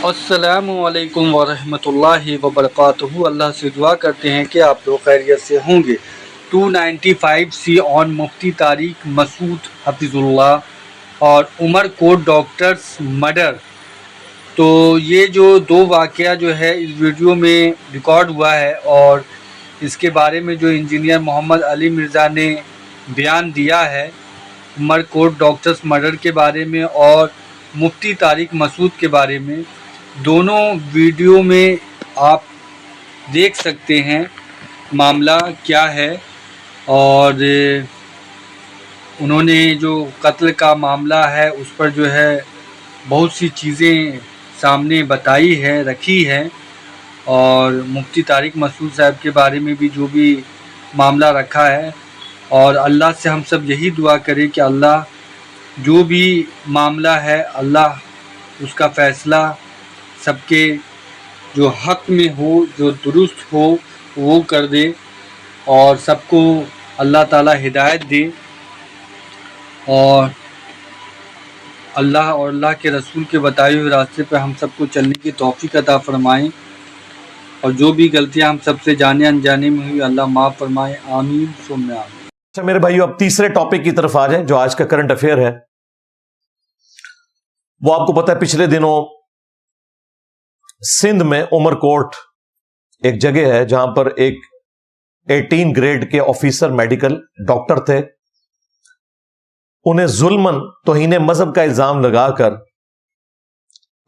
السلام علیکم ورحمۃ اللہ وبرکاتہ۔ اللہ سے دعا کرتے ہیں کہ آپ لوگ خیریت سے ہوں گے۔ 295C آن مفتی طارق مسعود حفظ اللہ اور عمر کوٹ ڈاکٹرز مرڈر۔ تو یہ جو دو واقعہ جو ہے اس ویڈیو میں ریکارڈ ہوا ہے، اور اس کے بارے میں جو انجینئر محمد علی مرزا نے بیان دیا ہے عمر کوٹ ڈاکٹرز مرڈر کے بارے میں اور مفتی طارق مسعود کے بارے میں، دونوں ویڈیو میں آپ دیکھ سکتے ہیں معاملہ کیا ہے۔ اور انہوں نے جو قتل کا معاملہ ہے اس پر جو ہے بہت سی چیزیں سامنے بتائی ہے، رکھی ہے، اور مفتی طارق مسعود صاحب کے بارے میں بھی جو بھی معاملہ رکھا ہے۔ اور اللہ سے ہم سب یہی دعا کریں کہ اللہ جو بھی معاملہ ہے اللہ اس کا فیصلہ سب کے جو حق میں ہو، جو درست ہو وہ کر دے، اور سب کو اللہ تعالی ہدایت دے، اور اللہ اور اللہ کے رسول کے بتائے ہوئے راستے پہ ہم سب کو چلنے کی توفیق عطا فرمائیں، اور جو بھی غلطیاں ہم سب سے جانے انجانے میں ہوئی اللہ معاف فرمائے، آمین ثم آمین۔ اچھا میرے بھائیو، اب تیسرے ٹاپک کی طرف آ جائیں جو آج کا کرنٹ افیئر ہے۔ وہ آپ کو پتہ ہے پچھلے دنوں سندھ میں عمر کوٹ ایک جگہ ہے جہاں پر ایک 18 گریڈ کے آفیسر میڈیکل ڈاکٹر تھے، انہیں ظلماً توہین مذہب کا الزام لگا کر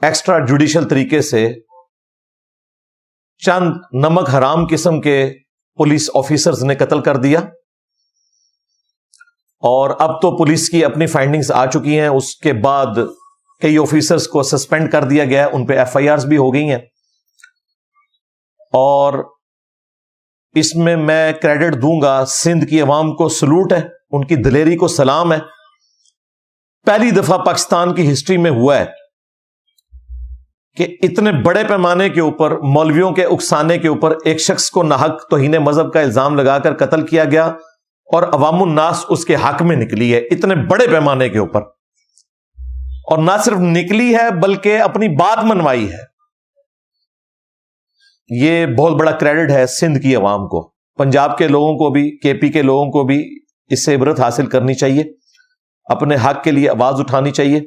ایکسٹرا جوڈیشل طریقے سے چند نمک حرام قسم کے پولیس آفیسرز نے قتل کر دیا، اور اب تو پولیس کی اپنی فائنڈنگز آ چکی ہیں۔ اس کے بعد کئی آفیسرز کو سسپینڈ کر دیا گیا ہے، ان پہ FIRs بھی ہو گئی ہیں، اور اس میں میں کریڈٹ دوں گا سندھ کی عوام کو، سلوٹ ہے، ان کی دلیری کو سلام ہے۔ پہلی دفعہ پاکستان کی ہسٹری میں ہوا ہے کہ اتنے بڑے پیمانے کے اوپر مولویوں کے اکسانے کے اوپر ایک شخص کو ناحق توہین مذہب کا الزام لگا کر قتل کیا گیا، اور عوام الناس اس کے حق میں نکلی ہے اتنے بڑے پیمانے کے اوپر، اور نہ صرف نکلی ہے بلکہ اپنی بات منوائی ہے۔ یہ بہت بڑا کریڈٹ ہے سندھ کی عوام کو، پنجاب کے لوگوں کو بھی، KP کے لوگوں کو بھی اس سے عبرت حاصل کرنی چاہیے، اپنے حق کے لیے آواز اٹھانی چاہیے۔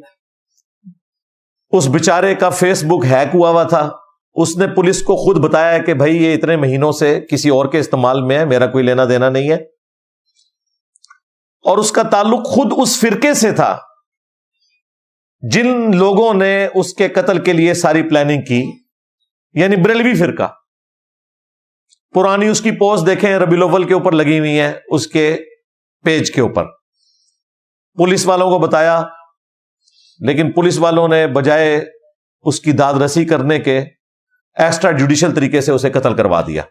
اس بیچارے کا فیس بک ہیک ہوا تھا، اس نے پولیس کو خود بتایا ہے کہ بھائی یہ اتنے مہینوں سے کسی اور کے استعمال میں ہے، میرا کوئی لینا دینا نہیں ہے، اور اس کا تعلق خود اس فرقے سے تھا جن لوگوں نے اس کے قتل کے لیے ساری پلاننگ کی، یعنی بریلوی فرقہ۔ پرانی اس کی پوسٹ دیکھیں، ربیع الاول کے اوپر لگی ہوئی ہیں اس کے پیج کے اوپر، پولیس والوں کو بتایا، لیکن پولیس والوں نے بجائے اس کی داد رسی کرنے کے ایکسٹرا جوڈیشل طریقے سے اسے قتل کروا دیا۔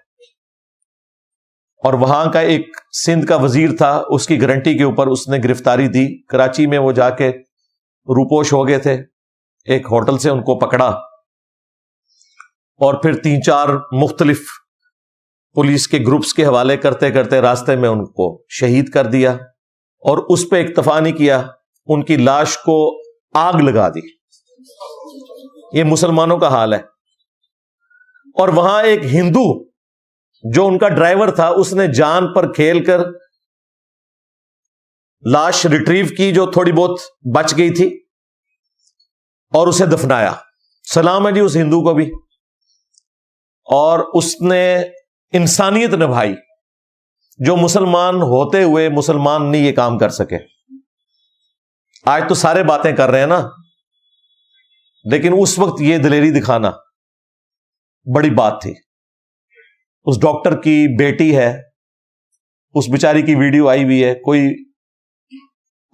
اور وہاں کا ایک سندھ کا وزیر تھا، اس کی گارنٹی کے اوپر اس نے گرفتاری دی۔ کراچی میں وہ جا کے روپوش ہو گئے تھے، ایک ہوٹل سے ان کو پکڑا، اور پھر 3-4 مختلف پولیس کے گروپس کے حوالے کرتے کرتے راستے میں ان کو شہید کر دیا، اور اس پہ اکتفا نہیں کیا، ان کی لاش کو آگ لگا دی۔ یہ مسلمانوں کا حال ہے۔ اور وہاں ایک ہندو جو ان کا ڈرائیور تھا، اس نے جان پر کھیل کر لاش ریٹریو کی جو تھوڑی بہت بچ گئی تھی، اور اسے دفنایا۔ سلام ہے جی اس ہندو کو بھی، اور اس نے انسانیت نبھائی جو مسلمان ہوتے ہوئے مسلمان نہیں یہ کام کر سکے۔ آج تو سارے باتیں کر رہے ہیں نا، لیکن اس وقت یہ دلیری دکھانا بڑی بات تھی۔ اس ڈاکٹر کی بیٹی ہے، اس بیچاری کی ویڈیو آئی ہوئی ہے، کوئی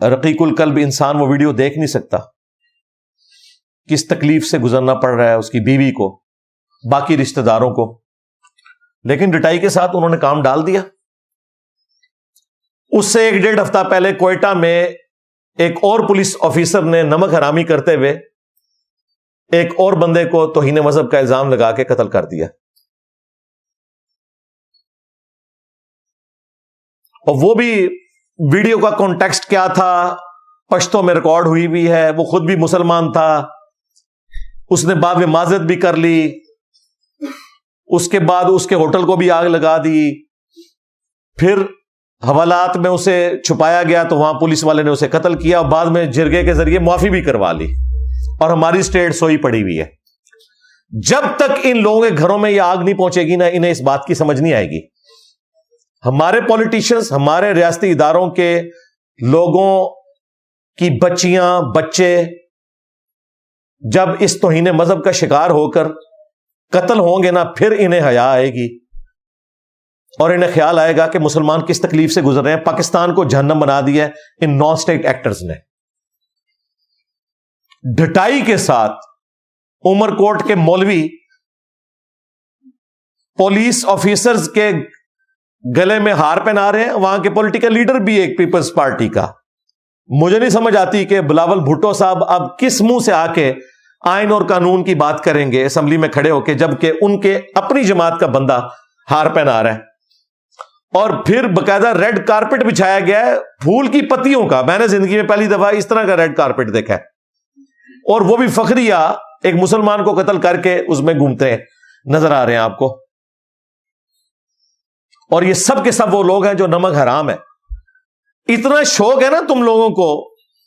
رقیق القلب انسان وہ ویڈیو دیکھ نہیں سکتا، کس تکلیف سے گزرنا پڑ رہا ہے اس کی بیوی کو، باقی رشتہ داروں کو، لیکن ڈٹائی کے ساتھ انہوں نے کام ڈال دیا۔ اس سے 1-1.5 ہفتہ پہلے کوئٹہ میں ایک اور پولیس آفیسر نے نمک حرامی کرتے ہوئے ایک اور بندے کو توہین مذہب کا الزام لگا کے قتل کر دیا، اور وہ بھی ویڈیو کا کانٹیکسٹ کیا تھا پشتوں میں ریکارڈ ہوئی ہے، وہ خود بھی مسلمان تھا، اس نے بعد میں معذرت بھی کر لی، اس کے بعد اس کے ہوٹل کو بھی آگ لگا دی، پھر حوالات میں اسے چھپایا گیا تو وہاں پولیس والے نے اسے قتل کیا، اور بعد میں جرگے کے ذریعے معافی بھی کروا لی، اور ہماری اسٹیٹ سوئی پڑی ہوئی ہے۔ جب تک ان لوگوں کے گھروں میں یہ آگ نہیں پہنچے گی نا، انہیں اس بات کی سمجھ نہیں آئے گی۔ ہمارے پولیٹیشنز، ہمارے ریاستی اداروں کے لوگوں کی بچیاں بچے جب اس توہین مذہب کا شکار ہو کر قتل ہوں گے نا، پھر انہیں حیا آئے گی اور انہیں خیال آئے گا کہ مسلمان کس تکلیف سے گزر رہے ہیں۔ پاکستان کو جہنم بنا دیا ہے ان نان اسٹیٹ ایکٹرز نے۔ ڈٹائی کے ساتھ عمر کوٹ کے مولوی پولیس آفیسرز کے گلے میں ہار پہنا رہے ہیں، وہاں کے پولیٹیکل لیڈر بھی ایک پیپلز پارٹی کا۔ مجھے نہیں سمجھ آتی کہ بلاول بھٹو صاحب اب کس منہ سے آ کے آئین اور قانون کی بات کریں گے اسمبلی میں کھڑے ہو کے، جبکہ ان کے اپنی جماعت کا بندہ ہار پہنا رہا ہے، اور پھر باقاعدہ ریڈ کارپٹ بچھایا گیا ہے پھول کی پتیوں کا۔ میں نے زندگی میں پہلی دفعہ اس طرح کا ریڈ کارپٹ دیکھا ہے، اور وہ بھی فخریہ ایک مسلمان کو قتل کر کے اس میں گھومتے ہیں نظر آ رہے ہیں آپ کو۔ اور یہ سب کے سب وہ لوگ ہیں جو نمک حرام ہے۔ اتنا شوق ہے نا تم لوگوں کو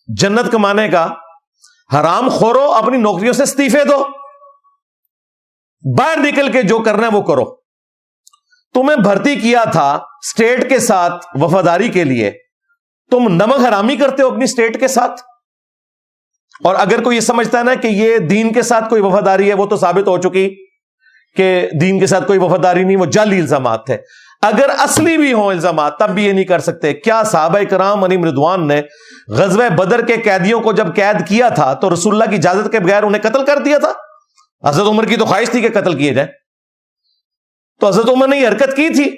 جنت کمانے کا، حرام خورو، اپنی نوکریوں سے استعفے دو، باہر نکل کے جو کرنا ہے وہ کرو۔ تمہیں بھرتی کیا تھا اسٹیٹ کے ساتھ وفاداری کے لیے، تم نمک حرامی کرتے ہو اپنی اسٹیٹ کے ساتھ۔ اور اگر کوئی یہ سمجھتا ہے نا کہ یہ دین کے ساتھ کوئی وفاداری ہے، وہ تو ثابت ہو چکی کہ دین کے ساتھ کوئی وفاداری نہیں، وہ جعلی الزامات تھے۔ اگر اصلی بھی ہوں الزامات تب بھی یہ نہیں کر سکتے۔ کیا صحابہ کرام علیہم رضوان نے غزوہ بدر کے قیدیوں کو جب قید کیا تھا تو رسول اللہ کی اجازت کے بغیر انہیں قتل کر دیا تھا؟ حضرت عمر کی تو خواہش تھی کہ قتل کیے جائیں، تو حضرت عمر نے یہ حرکت کی تھی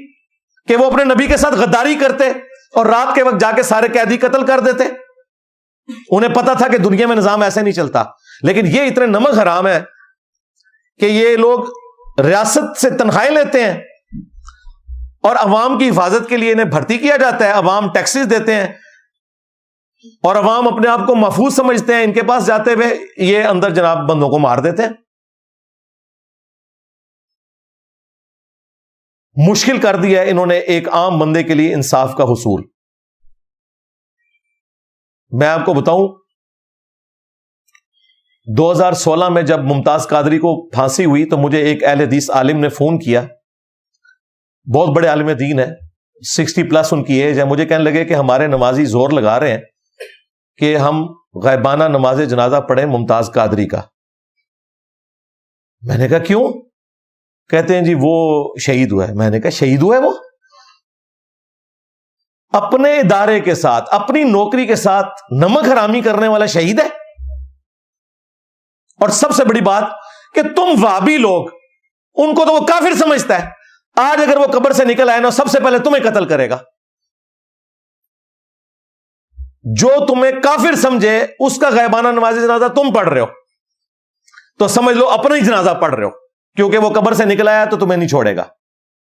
کہ وہ اپنے نبی کے ساتھ غداری کرتے اور رات کے وقت جا کے سارے قیدی قتل کر دیتے۔ انہیں پتا تھا کہ دنیا میں نظام ایسے نہیں چلتا، لیکن یہ اتنے نمک حرام ہے کہ یہ لوگ ریاست سے تنخواہیں لیتے ہیں اور عوام کی حفاظت کے لیے انہیں بھرتی کیا جاتا ہے، عوام ٹیکسز دیتے ہیں، اور عوام اپنے آپ کو محفوظ سمجھتے ہیں، ان کے پاس جاتے ہوئے یہ اندر جناب بندوں کو مار دیتے ہیں۔ مشکل کر دیا ہے انہوں نے ایک عام بندے کے لیے انصاف کا حصول۔ میں آپ کو بتاؤں 2016 میں جب ممتاز قادری کو پھانسی ہوئی تو مجھے ایک اہل حدیث عالم نے فون کیا، بہت بڑے عالم دین ہے، 60+ ان کی ایج ہے۔ مجھے کہنے لگے کہ ہمارے نمازی زور لگا رہے ہیں کہ ہم غائبانہ نماز جنازہ پڑھیں ممتاز قادری کا۔ میں نے کہا کیوں؟ کہتے ہیں جی وہ شہید ہوا ہے۔ میں نے کہا شہید ہوا ہے وہ؟ اپنے ادارے کے ساتھ، اپنی نوکری کے ساتھ نمک حرامی کرنے والا شہید ہے؟ اور سب سے بڑی بات کہ تم وہابی لوگ، ان کو تو وہ کافر سمجھتا ہے، آج اگر وہ قبر سے نکل آئے نا سب سے پہلے تمہیں قتل کرے گا۔ جو تمہیں کافر سمجھے اس کا غائبانہ نماز جنازہ تم پڑھ رہے ہو تو سمجھ لو اپنا ہی جنازہ پڑھ رہے ہو، کیونکہ وہ قبر سے نکل آیا تو تمہیں نہیں چھوڑے گا۔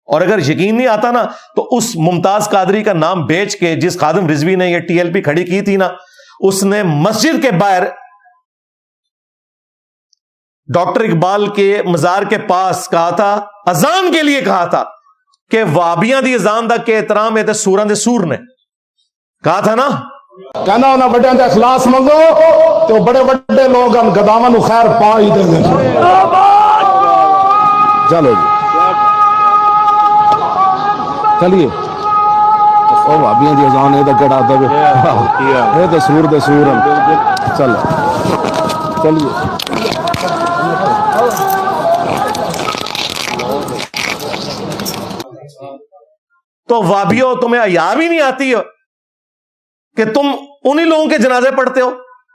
اور اگر یقین نہیں آتا نا تو اس ممتاز قادری کا نام بیچ کے جس خادم رضوی نے یہ TLP کھڑی کی تھی نا، اس نے مسجد کے باہر ڈاکٹر اقبال کے مزار کے پاس کہا تھا، اذان کے لیے کہا تھا کہ وابیاں دی اذان دا کے احترام ہے تے سوراں دے سور نے کہا تھا نا، کہنا انہاں بڑیاں تے اخلاص منگو تو بڑے بڑے لوگ ہم گداواں نو خیر پا ہی دیں گے۔ چلو جی چلیے، او بھابیاں دی اذان اے تے کڑا دے اے تے سور چلو چلیے۔ تو وابیو تمہیں حیا بھی نہیں آتی ہو کہ تم انہی لوگوں کے جنازے پڑھتے ہو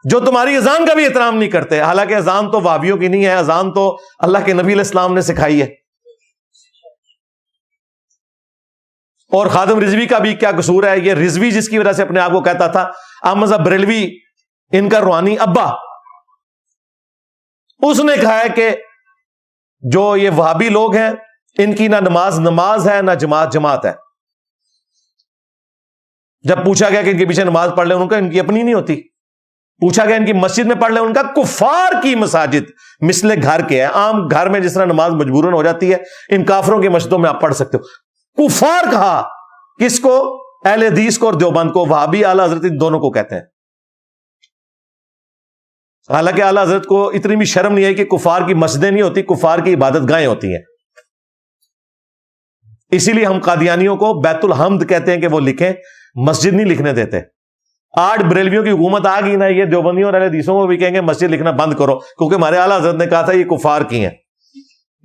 جو تمہاری اذان کا بھی احترام نہیں کرتے؟ حالانکہ اذان تو وابیوں کی نہیں ہے، اذان تو اللہ کے نبی علیہ السلام نے سکھائی ہے۔ اور خادم رضوی کا بھی کیا قصور ہے؟ یہ رضوی جس کی وجہ سے اپنے آپ کو کہتا تھا احمد صاحب بریلوی ان کا روحانی ابا، اس نے کہا ہے کہ جو یہ وہابی لوگ ہیں ان کی نہ نماز ہے نہ جماعت ہے۔ جب پوچھا گیا کہ ان کے پیچھے نماز پڑھ لیں، ان کا ان کی اپنی نہیں ہوتی۔ پوچھا گیا ان کی مسجد میں پڑھ لیں، ان کا کفار کی مساجد مثل گھر کے ہیں. عام گھر میں جس طرح نماز مجبوراً ہو جاتی ہے، ان کافروں کی مسجدوں میں آپ پڑھ سکتے ہو. کفار کہا کس کو؟ اہل حدیث کو اور دیوبند کو. وہابی اعلی حضرت ان دونوں کو کہتے ہیں. حالانکہ اعلی حضرت کو اتنی بھی شرم نہیں ہے کہ کفار کی مسجدیں نہیں ہوتی، کفار کی عبادت گاہیں ہوتی ہیں. اسی لیے ہم قادیانیوں کو بیت الحمد کہتے ہیں کہ وہ لکھیں، مسجد نہیں لکھنے دیتے. آج بریلویوں کی حکومت آ گئی نا، یہ دیوبندیوں اور اہل حدیثوں کو بھی کہیں گے مسجد لکھنا بند کرو، کیونکہ ہمارے اعلی حضرت نے کہا تھا یہ کفار کی ہیں.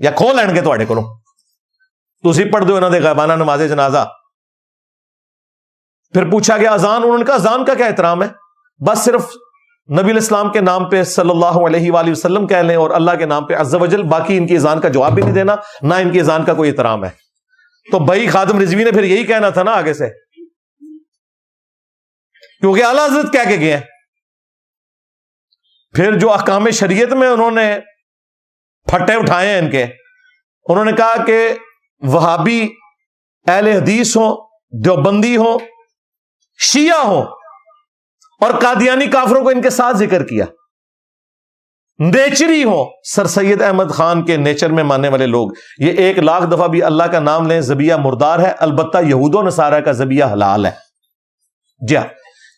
یا کھول لین گے تواڈے کولوں، تسی پڑھ دو انہاں دے غائبانہ نماز جنازہ. پھر پوچھا گیا اذان، انہوں نے کہا اذان کا کیا احترام ہے؟ بس صرف نبی علیہ السلام کے نام پہ صلی اللہ علیہ وآلہ وسلم کہہ لیں اور اللہ کے نام پہ عز و جل، باقی ان کی اذان کا جواب بھی نہیں دینا، نہ ان کی اذان کا کوئی احترام ہے. تو بھائی خادم رضوی نے پھر یہی کہنا تھا نا آگے سے، کیونکہ اعلیٰ حضرت کہہ کے گئے ہیں. پھر جو احکام شریعت میں انہوں نے پھٹے اٹھائے ہیں ان کے، انہوں نے کہا کہ وہابی اہل حدیث ہوں، دیوبندی ہوں، شیعہ ہوں، اور قادیانی کافروں کو ان کے ساتھ ذکر کیا. نیچری ہوں، سر سید احمد خان کے نیچر میں ماننے والے لوگ، یہ 1,00,000 دفعہ بھی اللہ کا نام لیں ذبیحہ مردار ہے. البتہ یہود و نصارہ کا ذبیحہ حلال ہے. جی ہاں،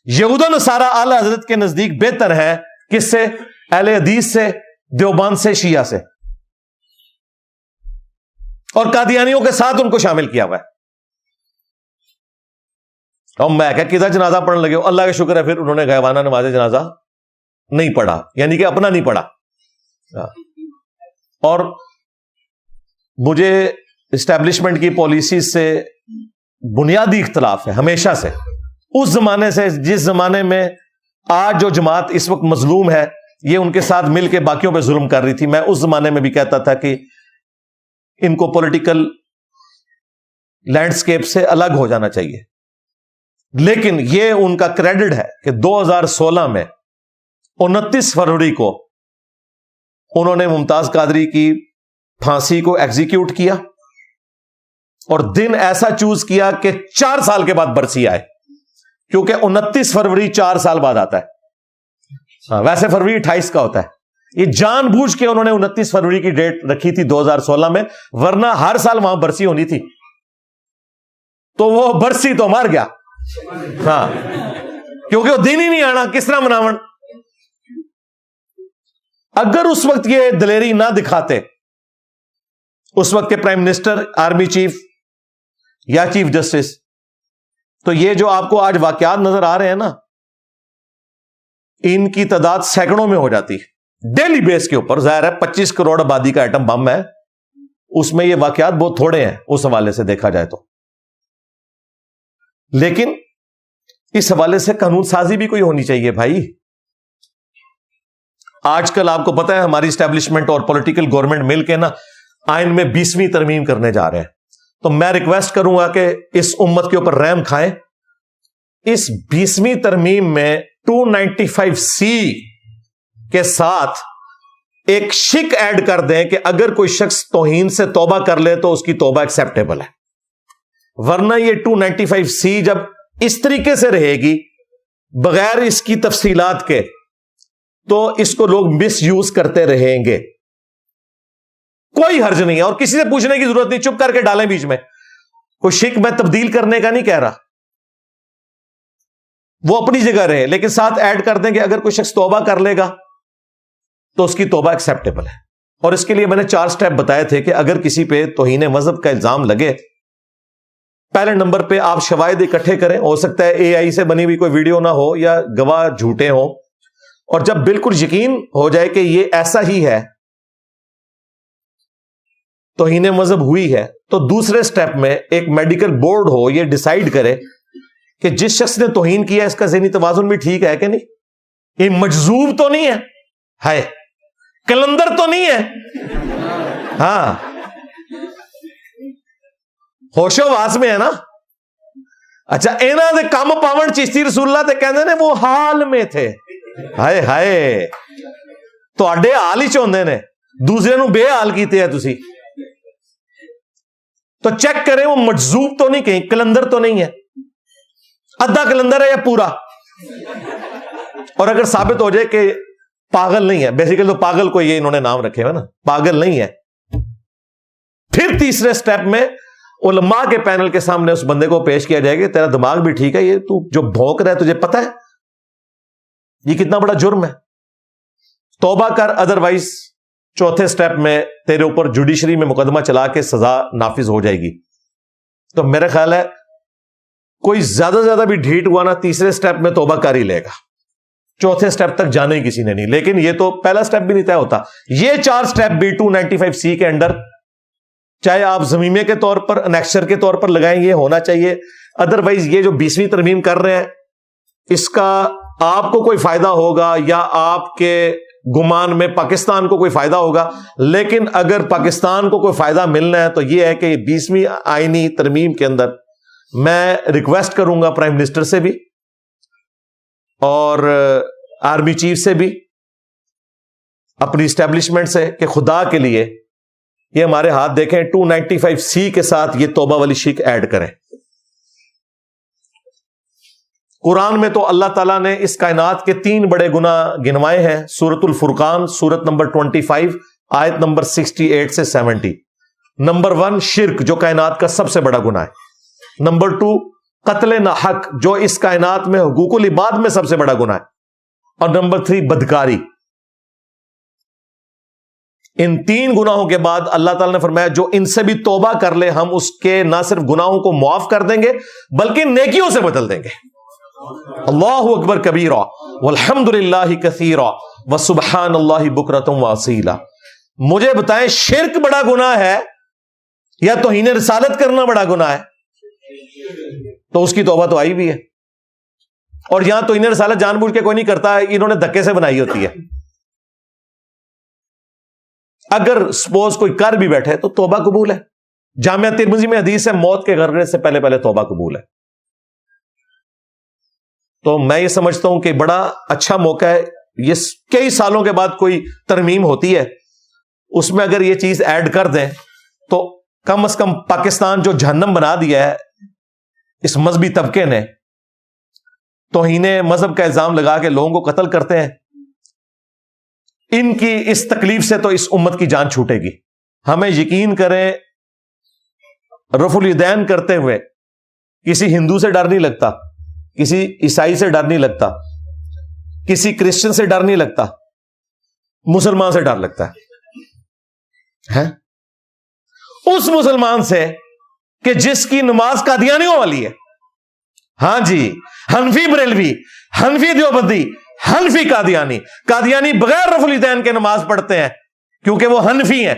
یہود و نصارہ اعلی حضرت کے نزدیک بہتر ہے. کس سے؟ اہل حدیث سے، دیوبند سے، شیعہ سے، اور قادیانیوں کے ساتھ ان کو شامل کیا ہوا ہے. اور میں کہ کدھر جنازہ پڑھنے لگے ہو؟ اللہ کا شکر ہے پھر انہوں نے غائبانہ نماز جنازہ نہیں پڑھا، یعنی کہ اپنا نہیں پڑھا. اور مجھے اسٹیبلشمنٹ کی پالیسیز سے بنیادی اختلاف ہے ہمیشہ سے. اس زمانے سے، جس زمانے میں آج جو جماعت اس وقت مظلوم ہے یہ ان کے ساتھ مل کے باقیوں پہ ظلم کر رہی تھی، میں اس زمانے میں بھی کہتا تھا کہ ان کو پولیٹیکل لینڈسکیپ سے الگ ہو جانا چاہیے. لیکن یہ ان کا کریڈٹ ہے کہ 2016 میں 29 فروری کو انہوں نے ممتاز قادری کی پھانسی کو ایگزیکیوٹ کیا، اور دن ایسا چوز کیا کہ 4 سال کے بعد برسی آئے، کیونکہ 29 فروری 4 سال بعد آتا ہے. ویسے فروری 28 کا ہوتا ہے. یہ جان بوجھ کے انہوں نے 29 فروری کی ڈیٹ رکھی تھی 2016 میں، ورنہ ہر سال وہاں برسی ہونی تھی. تو وہ برسی تو مار گیا. ہاں، کیونکہ وہ دن ہی نہیں آنا، کس طرح مناون. اگر اس وقت یہ دلیری نہ دکھاتے، اس وقت کے پرائم منسٹر، آرمی چیف یا چیف جسٹس، تو یہ جو آپ کو آج واقعات نظر آ رہے ہیں نا، ان کی تعداد سینکڑوں میں ہو جاتی ڈیلی بیس کے اوپر. ظاہر ہے 25 کروڑ آبادی کا ایٹم بم ہے، اس میں یہ واقعات بہت تھوڑے ہیں اس حوالے سے دیکھا جائے تو. لیکن اس حوالے سے قانون سازی بھی کوئی ہونی چاہیے بھائی. آج کل آپ کو پتا ہے ہماری اسٹیبلشمنٹ اور پولیٹیکل گورنمنٹ مل کے نا آئین میں 20ویں ترمیم کرنے جا رہے ہیں. تو میں ریکویسٹ کروں گا کہ اس امت کے اوپر رحم کھائیں. اس 20ویں ترمیم میں 295C کے ساتھ ایک شک ایڈ کر دیں کہ اگر کوئی شخص توہین سے توبہ کر لے تو اس کی توبہ ایکسیپٹیبل ہے. ورنہ یہ 295C جب اس طریقے سے رہے گی بغیر اس کی تفصیلات کے، تو اس کو لوگ مس یوز کرتے رہیں گے. کوئی حرج نہیں ہے، اور کسی سے پوچھنے کی ضرورت نہیں، چپ کر کے ڈالیں بیچ میں. کوئی شک میں تبدیل کرنے کا نہیں کہہ رہا، وہ اپنی جگہ رہے، لیکن ساتھ ایڈ کر دیں کہ اگر کوئی شخص توبہ کر لے گا تو اس کی توبہ ایکسیپٹیبل ہے. اور اس کے لیے میں نے 4 سٹیپ بتائے تھے کہ اگر کسی پہ توہین مذہب کا الزام لگے، پہلے نمبر پہ آپ شواہد اکٹھے کریں. ہو سکتا ہے AI سے بنی ہوئی کوئی ویڈیو نہ ہو یا گواہ جھوٹے ہوں، اور جب بالکل یقین ہو جائے کہ یہ ایسا ہی ہے، توہین مذہب ہوئی ہے، تو دوسرے سٹیپ میں ایک میڈیکل بورڈ ہو، یہ ڈیسائیڈ کرے کہ جس شخص نے توہین کیا اس کا ذہنی توازن بھی ٹھیک ہے کہ نہیں، یہ مجذوب تو نہیں ہے، کلندر تو نہیں ہے، ہاں ہوش و واس میں ہے نا. اچھا انہاں دے کم پاون چشتی رسول اللہ تے کہندے نے وہ حال میں تھے. ہائے ہائے، تواڈے حال ہی چوندے نے، دوسرے نو بے حال کیتے ہیں تسی. تو چیک کریں وہ مجذوب تو نہیں، کہیں کلندر تو نہیں ہے، ادھا کلندر ہے یا پورا. اور اگر ثابت ہو جائے کہ پاگل نہیں ہے، بیسیکلی تو پاگل کو یہ انہوں نے نام رکھے ہوئے نا، پاگل نہیں ہے، پھر تیسرے سٹیپ میں علماء کے پینل کے سامنے اس بندے کو پیش کیا جائے گا، تیرا دماغ بھی ٹھیک ہے، یہ تو جو بھونک رہا ہے تجھے پتہ ہے یہ کتنا بڑا جرم ہے، توبہ کر، ادروائز چوتھے سٹیپ میں تیرے اوپر جوڈیشری میں مقدمہ چلا کے سزا نافذ ہو جائے گی۔ تو میرا خیال ہے کوئی زیادہ سے زیادہ بھی ڈھیٹ ہوا نا، تیسرے سٹیپ میں توبہ کر ہی لے گا، چوتھے سٹیپ تک جانے ہی کسی نے نہیں، لیکن یہ تو پہلا سٹیپ بھی نہیں طے ہوتا۔ یہ 4 سٹیپ بھی 295C کے انڈر، چاہے آپ زمیمے کے طور پر، انیکشر کے طور پر لگائیں، یہ ہونا چاہیے، ادروائز یہ جو 20ویں ترمیم کر رہے ہیں اس کا آپ کو کوئی فائدہ ہوگا یا آپ کے گمان میں پاکستان کو کوئی فائدہ ہوگا، لیکن اگر پاکستان کو کوئی فائدہ ملنا ہے تو یہ ہے کہ 20ویں آئینی ترمیم کے اندر میں ریکویسٹ کروں گا پرائم منسٹر سے بھی اور آرمی چیف سے بھی، اپنی اسٹیبلشمنٹ سے، کہ خدا کے لیے یہ ہمارے ہاتھ دیکھیں، 295C کے ساتھ یہ توبہ والی شک ایڈ کریں۔ قرآن میں تو اللہ تعالیٰ نے اس کائنات کے 3 بڑے گناہ گنوائے ہیں، سورۃ الفرقان، سورت نمبر 25، آیت نمبر 68 سے 70۔ نمبر 1 شرک، جو کائنات کا سب سے بڑا گناہ ہے۔ نمبر 2 قتل ناحق، جو اس کائنات میں حقوق العباد میں سب سے بڑا گناہ ہے۔ اور نمبر 3 بدکاری۔ ان 3 گناہوں کے بعد اللہ تعالیٰ نے فرمایا جو ان سے بھی توبہ کر لے ہم اس کے نہ صرف گناہوں کو معاف کر دیں گے بلکہ نیکیوں سے بدل دیں گے۔ اللہ اکبر کبیرہ والحمد للہ کثیرہ وسبحان اللہ بکرۃ واصیلا۔ مجھے بتائیں شرک بڑا گناہ ہے یا توہین رسالت کرنا بڑا گناہ ہے؟ تو اس کی توبہ تو آئی بھی ہے، اور یہاں توہین رسالت جان بوجھ کے کوئی نہیں کرتا ہے، انہوں نے دھکے سے بنائی ہوتی ہے۔ اگر سپوز کوئی کر بھی بیٹھے تو توبہ قبول ہے۔ جامعہ ترمذی میں حدیث ہے موت کے غرغرے سے پہلے پہلے توبہ قبول ہے۔ تو میں یہ سمجھتا ہوں کہ بڑا اچھا موقع ہے، یہ کئی سالوں کے بعد کوئی ترمیم ہوتی ہے، اس میں اگر یہ چیز ایڈ کر دیں تو کم از کم پاکستان جو جہنم بنا دیا ہے اس مذہبی طبقے نے، توہین مذہب کا الزام لگا کے لوگوں کو قتل کرتے ہیں، ان کی اس تکلیف سے تو اس امت کی جان چھوٹے گی۔ ہمیں یقین کریں رفع الیدین کرتے ہوئے کسی ہندو سے ڈر نہیں لگتا، کسی عیسائی سے ڈر نہیں لگتا، کسی کرسچن سے ڈر نہیں لگتا، مسلمان سے ڈر لگتا ہے۔ اس مسلمان سے کہ جس کی نماز قادیانیوں والی ہے، ہاں جی، حنفی بریلوی، حنفی دیوبندی، حنفی قادیانی بغیر رفع الیدین کے نماز پڑھتے ہیں کیونکہ وہ حنفی ہیں،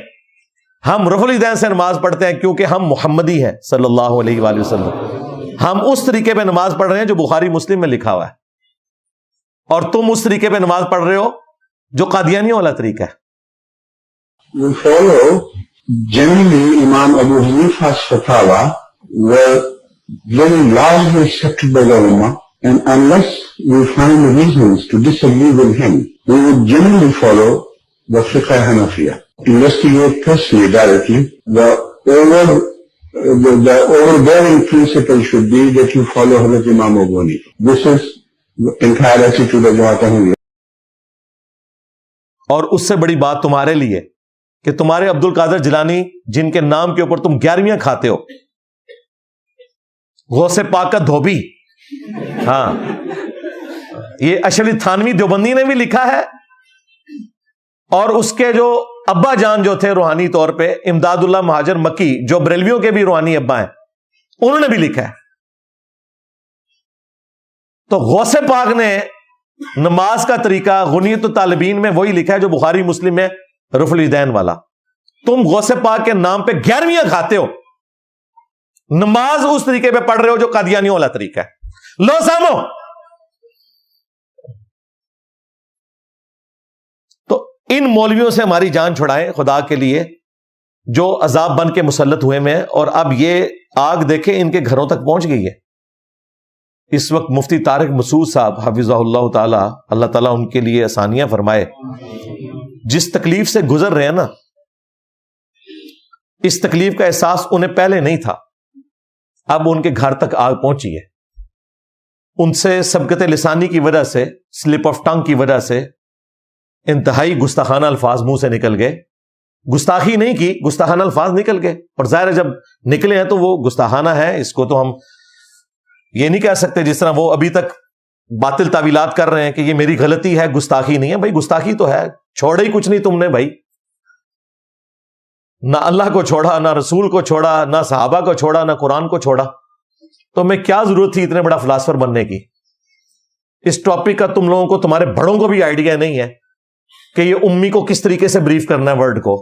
ہم رفع الیدین سے نماز پڑھتے ہیں کیونکہ ہم محمدی ہیں صلی اللہ علیہ وآلہ وسلم۔ ہم اس طریقے پہ نماز پڑھ رہے ہیں جو بخاری مسلم میں لکھا ہوا ہے، اور تم اس طریقے پہ نماز پڑھ رہے ہو جو قادیانیوں والا طریقہ ہے۔ We follow generally Imam Abu Hanifa's fatwa were very largely accepted by the Ummah, and unless we find reasons to disagree with him, we would generally follow the Fiqh Hanafiya. Investigate personally, directly. The overbearing principle should be that you follow Hazrat Imam Abu Hanifa. This is the entire attitude of Jamaat Ahmadiyya. اور اس سے بڑی بات تمہارے لیے کہ تمہارے عبد القادر جیلانی جن کے نام کے اوپر تم 11ویاں کھاتے ہو، غوث پاک کا دھوبی، ہاں، یہ اشرف علی تھانوی دیوبندی نے بھی لکھا ہے، اور اس کے جو ابا جان جو تھے روحانی طور پہ امداد اللہ مہاجر مکی، جو بریلویوں کے بھی روحانی ابا ہیں، انہوں نے بھی لکھا ہے۔ تو غوث پاک نے نماز کا طریقہ غنیت الطالبین میں وہی لکھا ہے جو بخاری مسلم میں رفع الیدین والا۔ تم غوث پاک کے نام پہ 11ویاں کھاتے ہو، نماز اس طریقے پہ پڑھ رہے ہو جو قادیانیوں والا طریقہ ہے۔ لو سامو، تو ان مولویوں سے ہماری جان چھڑائیں خدا کے لیے، جو عذاب بن کے مسلط ہوئے میں، اور اب یہ آگ دیکھیں ان کے گھروں تک پہنچ گئی ہے۔ اس وقت مفتی طارق مسعود صاحب حفظہ اللہ تعالی، اللہ تعالیٰ ان کے لیے آسانیاں فرمائے، جس تکلیف سے گزر رہے ہیں نا، اس تکلیف کا احساس انہیں پہلے نہیں تھا، اب ان کے گھر تک آگ پہنچی ہے۔ ان سے سبقت لسانی کی وجہ سے، سلپ آف ٹنگ کی وجہ سے انتہائی گستاخانہ الفاظ منہ سے نکل گئے. گستاخی نہیں کی، گستاخانہ الفاظ نکل گئے، اور ظاہر ہے جب نکلے ہیں تو وہ گستاخانہ ہے. اس کو تو ہم یہ نہیں کہہ سکتے جس طرح وہ ابھی تک باطل تعویلات کر رہے ہیں کہ یہ میری غلطی ہے، گستاخی نہیں ہے. بھائی گستاخی تو ہے، چھوڑا ہی کچھ نہیں تم نے بھائی. نہ اللہ کو چھوڑا، نہ رسول کو چھوڑا، نہ صحابہ کو چھوڑا، نہ قرآن کو چھوڑا. تو میں کیا ضرورت تھی اتنے بڑا فلاسفر بننے کی؟ اس ٹاپک کا تم لوگوں کو، تمہارے بڑوں کو بھی آئیڈیا نہیں ہے کہ یہ امی کو کس طریقے سے بریف کرنا ہے ورڈ کو.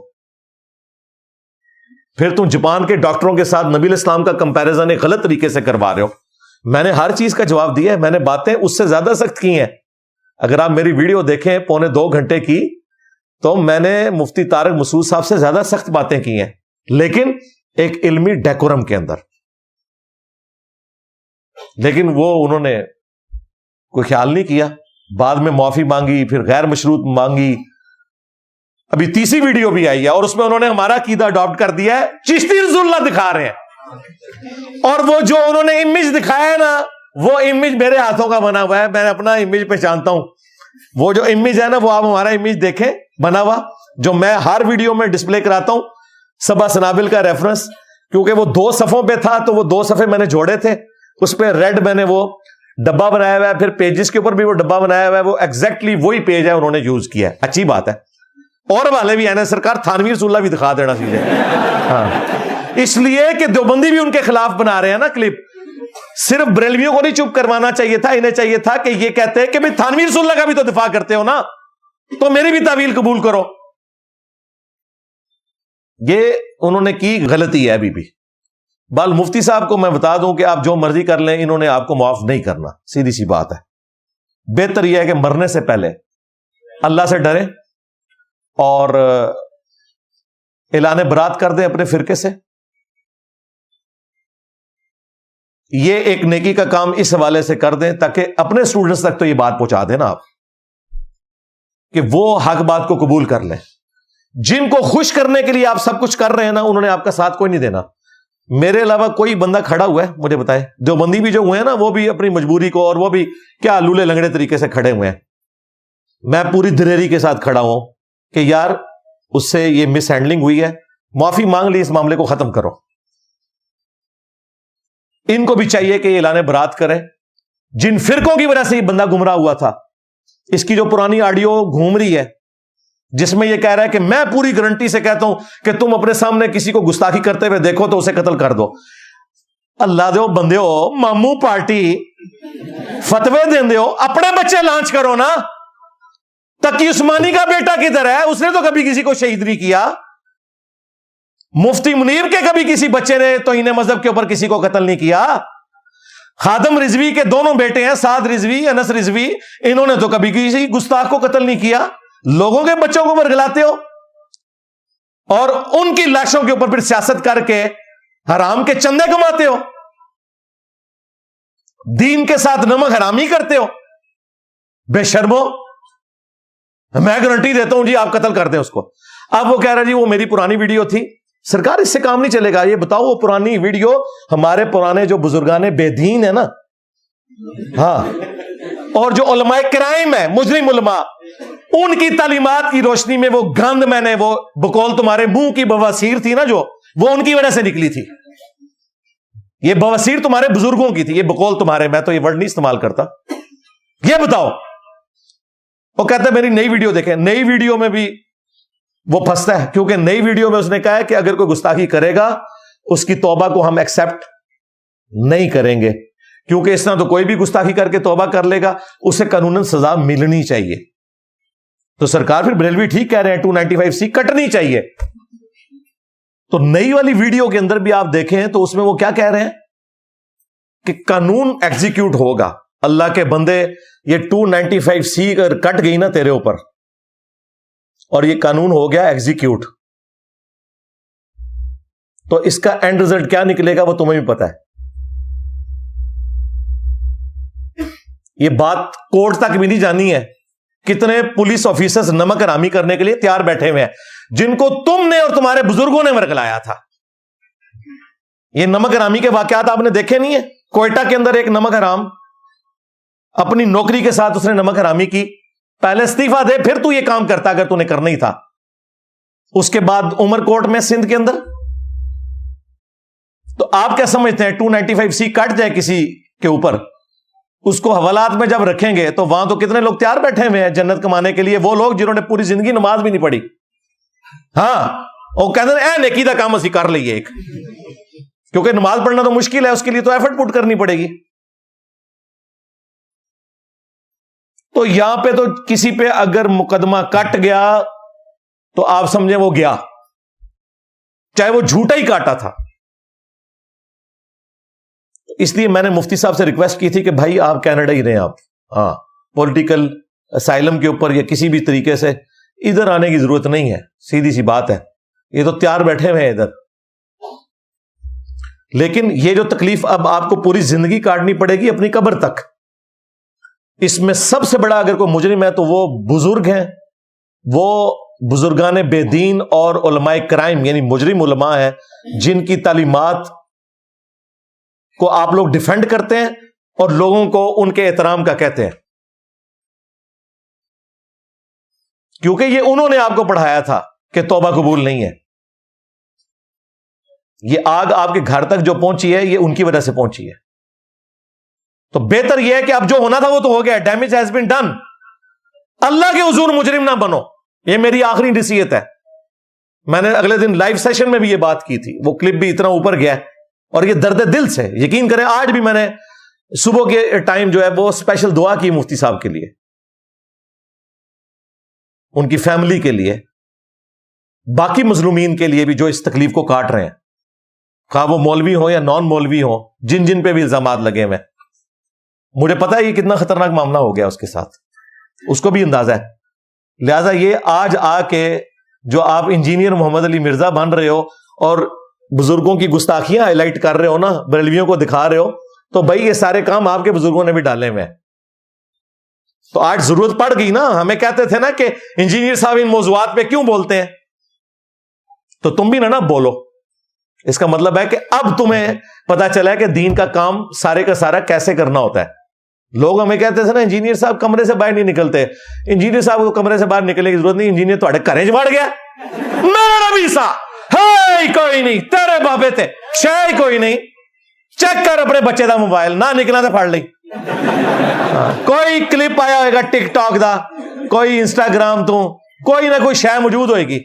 پھر تم جاپان کے ڈاکٹروں کے ساتھ نبی الاسلام کا کمپیریزن ایک غلط طریقے سے کروا رہے ہو. میں نے ہر چیز کا جواب دیا ہے، میں نے باتیں اس سے زیادہ سخت کی ہیں. اگر آپ میری ویڈیو دیکھیں 2.25 گھنٹے کی، تو میں نے مفتی طارق مسعود صاحب سے زیادہ سخت باتیں کی ہیں، لیکن ایک علمی ڈیکورم کے اندر. لیکن وہ انہوں نے کوئی خیال نہیں کیا. بعد میں معافی مانگی، پھر غیر مشروط مانگی. ابھی تیسری ویڈیو بھی آئی ہے اور اس میں انہوں نے ہمارا عقیدہ اڈاپٹ کر دیا ہے. چشتی رسول اللہ دکھا رہے ہیں، اور وہ جو انہوں نے امیج دکھایا ہے نا، وہ امیج میرے ہاتھوں کا بنا ہوا ہے. میں اپنا امیج پہچانتا ہوں. وہ جو امیج ہے نا، وہ آپ ہمارا امیج دیکھیں بنا ہوا، جو میں ہر ویڈیو میں ڈسپلے کراتا ہوں. سبا سنابل کا ریفرنس، کیونکہ وہ 2 صفوں پہ تھا تو وہ 2 صفحے میں نے جوڑے تھے. اس پہ ریڈ میں نے وہ ڈبا بنایا ہوا ہے، پھر پیجز کے اوپر بھی وہ ڈبا بنایا ہوا ہے. وہ ایگزیکٹلی وہی پیج ہے انہوں نے یوز کیا ہے. اچھی بات ہے. اور والے بھی ہیں سرکار، تھانوی رسول اللہ بھی دکھا دینا چاہیے. ہاں، اس لیے کہ دیوبندی بھی ان کے خلاف بنا رہے ہیں نا کلپ. صرف بریلویوں کو نہیں چپ کروانا چاہیے تھا، انہیں چاہیے تھا کہ یہ کہتے ہیں کہ بھئی تھانوی رسول اللہ کا بھی تو دفاع کرتے ہو نا، تو میری بھی تعویل قبول کرو. یہ انہوں نے کی غلطی ہے ابھی بھی. بال مفتی صاحب کو میں بتا دوں کہ آپ جو مرضی کر لیں، انہوں نے آپ کو معاف نہیں کرنا. سیدھی سی بات ہے. بہتر یہ ہے کہ مرنے سے پہلے اللہ سے ڈریں اور اعلان برات کر دیں اپنے فرقے سے. یہ ایک نیکی کا کام اس حوالے سے کر دیں تاکہ اپنے اسٹوڈنٹس تک تو یہ بات پہنچا دیں نا آپ، کہ وہ حق بات کو قبول کر لیں. جن کو خوش کرنے کے لیے آپ سب کچھ کر رہے ہیں نا، انہوں نے آپ کا ساتھ کوئی نہیں دینا. میرے علاوہ کوئی بندہ کھڑا ہوا ہے مجھے بتائے؟ دیوبندی بھی جو ہوئے ہیں نا، وہ بھی اپنی مجبوری کو، اور وہ بھی کیا لولے لنگڑے طریقے سے کھڑے ہوئے ہیں. میں پوری دلیری کے ساتھ کھڑا ہوں کہ یار اس سے یہ مس ہینڈلنگ ہوئی ہے، معافی مانگ لی، اس معاملے کو ختم کرو. ان کو بھی چاہیے کہ یہ اعلان برات کریں. جن فرقوں کی وجہ سے یہ بندہ گمراہ ہوا تھا، اس کی جو پرانی آڈیو گھوم رہی ہے جس میں یہ کہہ رہا ہے کہ میں پوری گارنٹی سے کہتا ہوں کہ تم اپنے سامنے کسی کو گستاخی کرتے ہوئے دیکھو تو اسے قتل کر دو. اللہ دے بندے ہو، مامو پارٹی فتوے دیں ہو، اپنے بچے لانچ کرو نا. تقی عثمانی کا بیٹا کدھر ہے؟ اس نے تو کبھی کسی کو شہید نہیں کیا. مفتی منیر کے کبھی کسی بچے نے توہین مذہب کے اوپر کسی کو قتل نہیں کیا. خادم رضوی کے دونوں بیٹے ہیں، سعد رضوی، انس رضوی، انہوں نے تو کبھی کسی گستاخ کو قتل نہیں کیا. لوگوں کے بچوں کو ورگلاتے ہو اور ان کی لاشوں کے اوپر پھر سیاست کر کے حرام کے چندے کماتے ہو، دین کے ساتھ نمک حرامی کرتے ہو. بے شرمو. میں گارنٹی دیتا ہوں جی آپ قتل کر دیں اس کو. اب وہ کہہ رہا جی وہ میری پرانی ویڈیو تھی. سرکار اس سے کام نہیں چلے گا. یہ بتاؤ وہ پرانی ویڈیو ہمارے پرانے جو بزرگان بے دین ہے نا، ہاں، اور جو علماء کرائم ہے، مجرم علماء، ان کی تعلیمات کی روشنی میں وہ گند میں نے، وہ بقول تمہارے منہ کی بواسیر تھی نا، جو وہ ان کی وجہ سے نکلی تھی. یہ بواسیر تمہارے بزرگوں کی تھی، یہ بقول تمہارے، میں تو یہ ورڈ نہیں استعمال کرتا. یہ بتاؤ. وہ کہتا ہے میری نئی ویڈیو دیکھیں. نئی ویڈیو میں بھی وہ پھنستا ہے، کیونکہ نئی ویڈیو میں اس نے کہا ہے کہ اگر کوئی گستاخی کرے گا اس کی توبہ کو ہم ایکسپٹ نہیں کریں گے، کیونکہ اس طرح تو کوئی بھی گستاخی کر کے توبہ کر لے گا، اسے قانوناً سزا ملنی چاہیے. تو سرکار پھر بریلوی ٹھیک کہہ رہے ہیں، 295C کٹنی چاہیے. تو نئی والی ویڈیو کے اندر بھی آپ دیکھیں تو اس میں وہ کیا کہہ رہے ہیں کہ قانون ایگزیکیوٹ ہوگا. اللہ کے بندے، یہ 295C اگر کٹ گئی نا تیرے اوپر اور یہ قانون ہو گیا ایگزیکیوٹ، تو اس کا اینڈ رزلٹ کیا نکلے گا وہ تمہیں بھی پتا ہے. یہ بات کورٹ تک بھی نہیں جانی ہے. کتنے پولیس آفیسرز نمک حرامی کرنے کے لیے تیار بیٹھے ہوئے ہیں، جن کو تم نے اور تمہارے بزرگوں نے ورگلایا تھا. یہ نمک حرامی کے واقعات آپ نے دیکھے نہیں ہیں؟ کوئٹہ کے اندر ایک نمک حرام اپنی نوکری کے ساتھ اس نے نمک حرامی کی. پہلے استعفیٰ دے پھر تو یہ کام کرتا اگر تو نے کرنا ہی تھا. اس کے بعد عمر کوٹ میں سندھ کے اندر. تو آپ کیا سمجھتے ہیں 295C کٹ جائے کسی کے اوپر, اس کو حوالات میں جب رکھیں گے تو وہاں تو کتنے لوگ تیار بیٹھے ہوئے ہیں جنت کمانے کے لیے, وہ لوگ جنہوں نے پوری زندگی نماز بھی نہیں پڑھی. ہاں وہ کہتے ہیں اے نیکی دا کام اسی کر لئیے ایک, کیونکہ نماز پڑھنا تو مشکل ہے, اس کے لیے تو ایفرٹ پٹ کرنی پڑے گی. تو یہاں پہ تو کسی پہ اگر مقدمہ کٹ گیا تو آپ سمجھیں وہ گیا, چاہے وہ جھوٹا ہی کاٹا تھا. اس لیے میں نے مفتی صاحب سے ریکویسٹ کی تھی کہ بھائی آپ کینیڈا ہی رہیں, آپ ہاں پولیٹیکل اسائلم کے اوپر یا کسی بھی طریقے سے ادھر آنے کی ضرورت نہیں ہے, سیدھی سی بات ہے, یہ تو تیار بیٹھے ہوئے ہیں ادھر. لیکن یہ جو تکلیف اب آپ کو پوری زندگی کاٹنی پڑے گی اپنی قبر تک, اس میں سب سے بڑا اگر کوئی مجرم ہے تو وہ بزرگ ہیں, وہ بزرگان بے دین اور علماء کرائم یعنی مجرم علماء ہیں جن کی تعلیمات کو آپ لوگ ڈیفینڈ کرتے ہیں اور لوگوں کو ان کے احترام کا کہتے ہیں, کیونکہ یہ انہوں نے آپ کو پڑھایا تھا کہ توبہ قبول نہیں ہے. یہ آگ آپ کے گھر تک جو پہنچی ہے یہ ان کی وجہ سے پہنچی ہے. تو بہتر یہ ہے کہ اب جو ہونا تھا وہ تو ہو گیا, ڈیمیج ہیز بین ڈن. اللہ کے حضور مجرم نہ بنو, یہ میری آخری نصیحت ہے. میں نے اگلے دن لائیو سیشن میں بھی یہ بات کی تھی, وہ کلپ بھی اتنا اوپر گیا اور یہ درد دل سے یقین کریں. آج بھی میں نے صبح کے ٹائم جو ہے وہ اسپیشل دعا کی مفتی صاحب کے لیے, ان کی فیملی کے لیے, باقی مظلومین کے لیے بھی جو اس تکلیف کو کاٹ رہے ہیں, خواہ وہ مولوی ہو یا نان مولوی ہو, جن جن پہ بھی الزامات لگے ہوئے. مجھے پتا ہے یہ کتنا خطرناک معاملہ ہو گیا اس کے ساتھ, اس کو بھی اندازہ ہے. لہذا یہ آج آ کے جو آپ انجینئر محمد علی مرزا بن رہے ہو اور بزرگوں کی گستاخیاں ہائی لائٹ کر رہے ہو نا, بریلویوں کو دکھا رہے ہو, تو بھائی یہ سارے کام آپ کے بزرگوں نے بھی ڈالے ہوئے ہیں. تو آج ضرورت پڑ گئی نا. ہمیں کہتے تھے نا کہ انجینئر صاحب ان موضوعات پہ کیوں بولتے ہیں, تو تم بھی نہ بولو. اس کا مطلب ہے کہ اب تمہیں پتا چلا ہے کہ دین کا کام سارے کا سارا کیسے کرنا ہوتا ہے. لوگ ہمیں کہتے تھے نا انجینئر صاحب کمرے سے باہر نہیں نکلتے. انجینئر صاحب کو کمرے سے باہر نکلنے کی ضرورت نہیں, انجینئر تھوڑے گھریں بڑھ گیا. میرا نبی سا ہے کوئی نہیں, تیرے بابے تھے شے کوئی نہیں, چیک کر اپنے بچے دا موبائل, نہ نکلا تو پڑھ لی. کوئی کلپ آیا ہوئے گا ٹک ٹاک دا, کوئی انسٹاگرام تو کوئی نہ کوئی شے موجود ہوئے گی.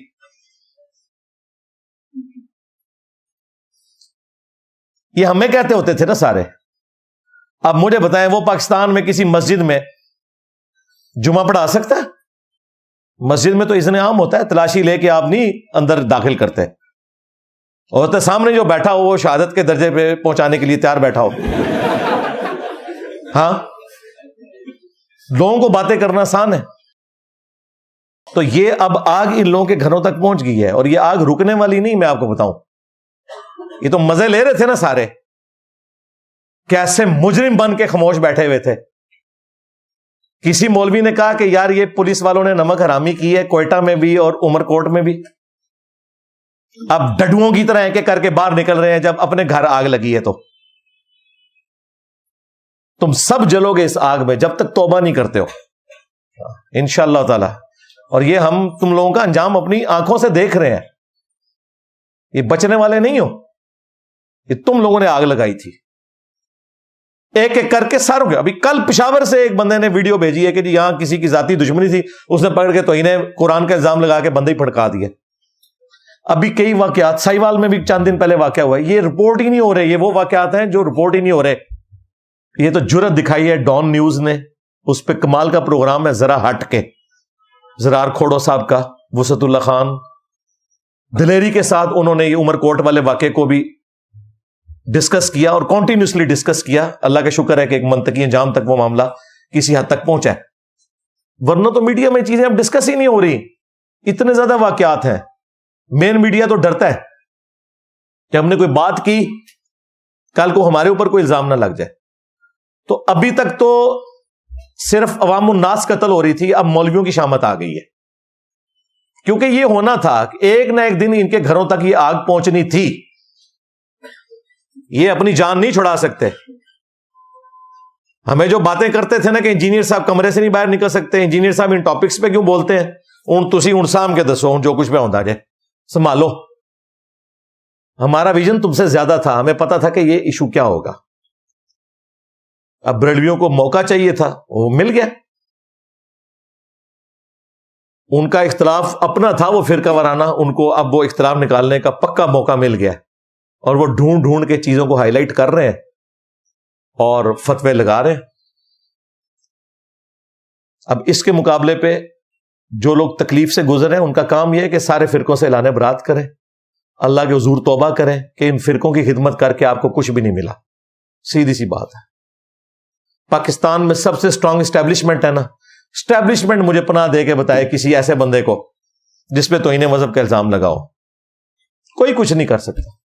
یہ ہمیں کہتے ہوتے تھے نا سارے. اب مجھے بتائیں وہ پاکستان میں کسی مسجد میں جمعہ پڑھا سکتا ہے؟ مسجد میں تو اذن عام ہوتا ہے, تلاشی لے کے آپ نہیں اندر داخل کرتے. اور تو سامنے جو بیٹھا ہو وہ شہادت کے درجے پہ پہنچانے کے لیے تیار بیٹھا ہو. ہاں لوگوں کو باتیں کرنا آسان ہے. تو یہ اب آگ ان لوگوں کے گھروں تک پہنچ گئی ہے, اور یہ آگ رکنے والی نہیں. میں آپ کو بتاؤں, یہ تو مزے لے رہے تھے نا سارے, کیسے مجرم بن کے خاموش بیٹھے ہوئے تھے. کسی مولوی نے کہا کہ یار یہ پولیس والوں نے نمک حرامی کی ہے کوئٹہ میں بھی اور عمر کوٹ میں بھی. اب ڈڈوؤں کی طرح ایک ایک کر کے باہر نکل رہے ہیں جب اپنے گھر آگ لگی ہے. تو تم سب جلو گے اس آگ میں جب تک توبہ نہیں کرتے ہو انشاءاللہ تعالی. اور یہ ہم تم لوگوں کا انجام اپنی آنکھوں سے دیکھ رہے ہیں. یہ بچنے والے نہیں ہو, یہ تم لوگوں نے آگ لگائی تھی ایک ایک کر کے ساروں کے. ابھی کل پشاور سے ایک بندے نے ویڈیو بھیجی ہے کہ جی یہاں کسی کی ذاتی دشمنی تھی, اس نے پکڑ کے تو انہیں قرآن کا الزام لگا کے بندے ہی پھڑکا دیے. ابھی کئی واقعات سائیوال میں بھی چند دن پہلے واقعہ ہوا ہے. یہ رپورٹ ہی نہیں ہو رہے, یہ وہ واقعات ہیں جو رپورٹ ہی نہیں ہو رہے. یہ تو جرت دکھائی ہے ڈان نیوز نے, اس پہ کمال کا پروگرام ہے ذرا ہٹ کے, زرار کھوڑو صاحب کا, وسعت اللہ خان, دلیری کے ساتھ انہوں نے یہ عمر کوٹ والے واقعے کو بھی ڈسکس کیا اور کنٹینیوسلی ڈسکس کیا. اللہ کا شکر ہے کہ ایک منطقی انجام تک وہ معاملہ کسی حد تک پہنچا ہے, ورنہ تو میڈیا میں چیزیں اب ڈسکس ہی نہیں ہو رہی. اتنے زیادہ واقعات ہیں. مین میڈیا تو ڈرتا ہے کہ ہم نے کوئی بات کی کل کو ہمارے اوپر کوئی الزام نہ لگ جائے. تو ابھی تک تو صرف عوام الناس قتل ہو رہی تھی, اب مولویوں کی شامت آ گئی ہے. کیونکہ یہ ہونا تھا کہ ایک نہ ایک دن ان کے گھروں تک یہ آگ پہنچنی تھی. یہ اپنی جان نہیں چھڑا سکتے. ہمیں جو باتیں کرتے تھے نا کہ انجینئر صاحب کمرے سے نہیں باہر نکل سکتے, انجینئر صاحب ان ٹاپکس پہ کیوں بولتے ہیں, تسی سام کے دسو جو کچھ پہ ہوتا جائے سنبھالو. ہمارا ویژن تم سے زیادہ تھا, ہمیں پتا تھا کہ یہ ایشو کیا ہوگا. اب بریلویوں کو موقع چاہیے تھا, وہ مل گیا. ان کا اختلاف اپنا تھا, وہ فرقہ وارانہ, ان کو اب وہ اختلاف نکالنے کا پکا موقع مل گیا اور وہ ڈھونڈ ڈھونڈ کے چیزوں کو ہائی لائٹ کر رہے ہیں اور فتوے لگا رہے ہیں. اب اس کے مقابلے پہ جو لوگ تکلیف سے گزر ہیں ان کا کام یہ ہے کہ سارے فرقوں سے اعلان برات کریں, اللہ کے حضور توبہ کریں کہ ان فرقوں کی خدمت کر کے آپ کو کچھ بھی نہیں ملا. سیدھی سی بات ہے. پاکستان میں سب سے اسٹرانگ اسٹیبلشمنٹ ہے نا, اسٹیبلشمنٹ مجھے پناہ دے کے بتائے کسی ایسے بندے کو جس پہ توہین مذہب کا الزام لگاؤ, کوئی کچھ نہیں کر سکتا.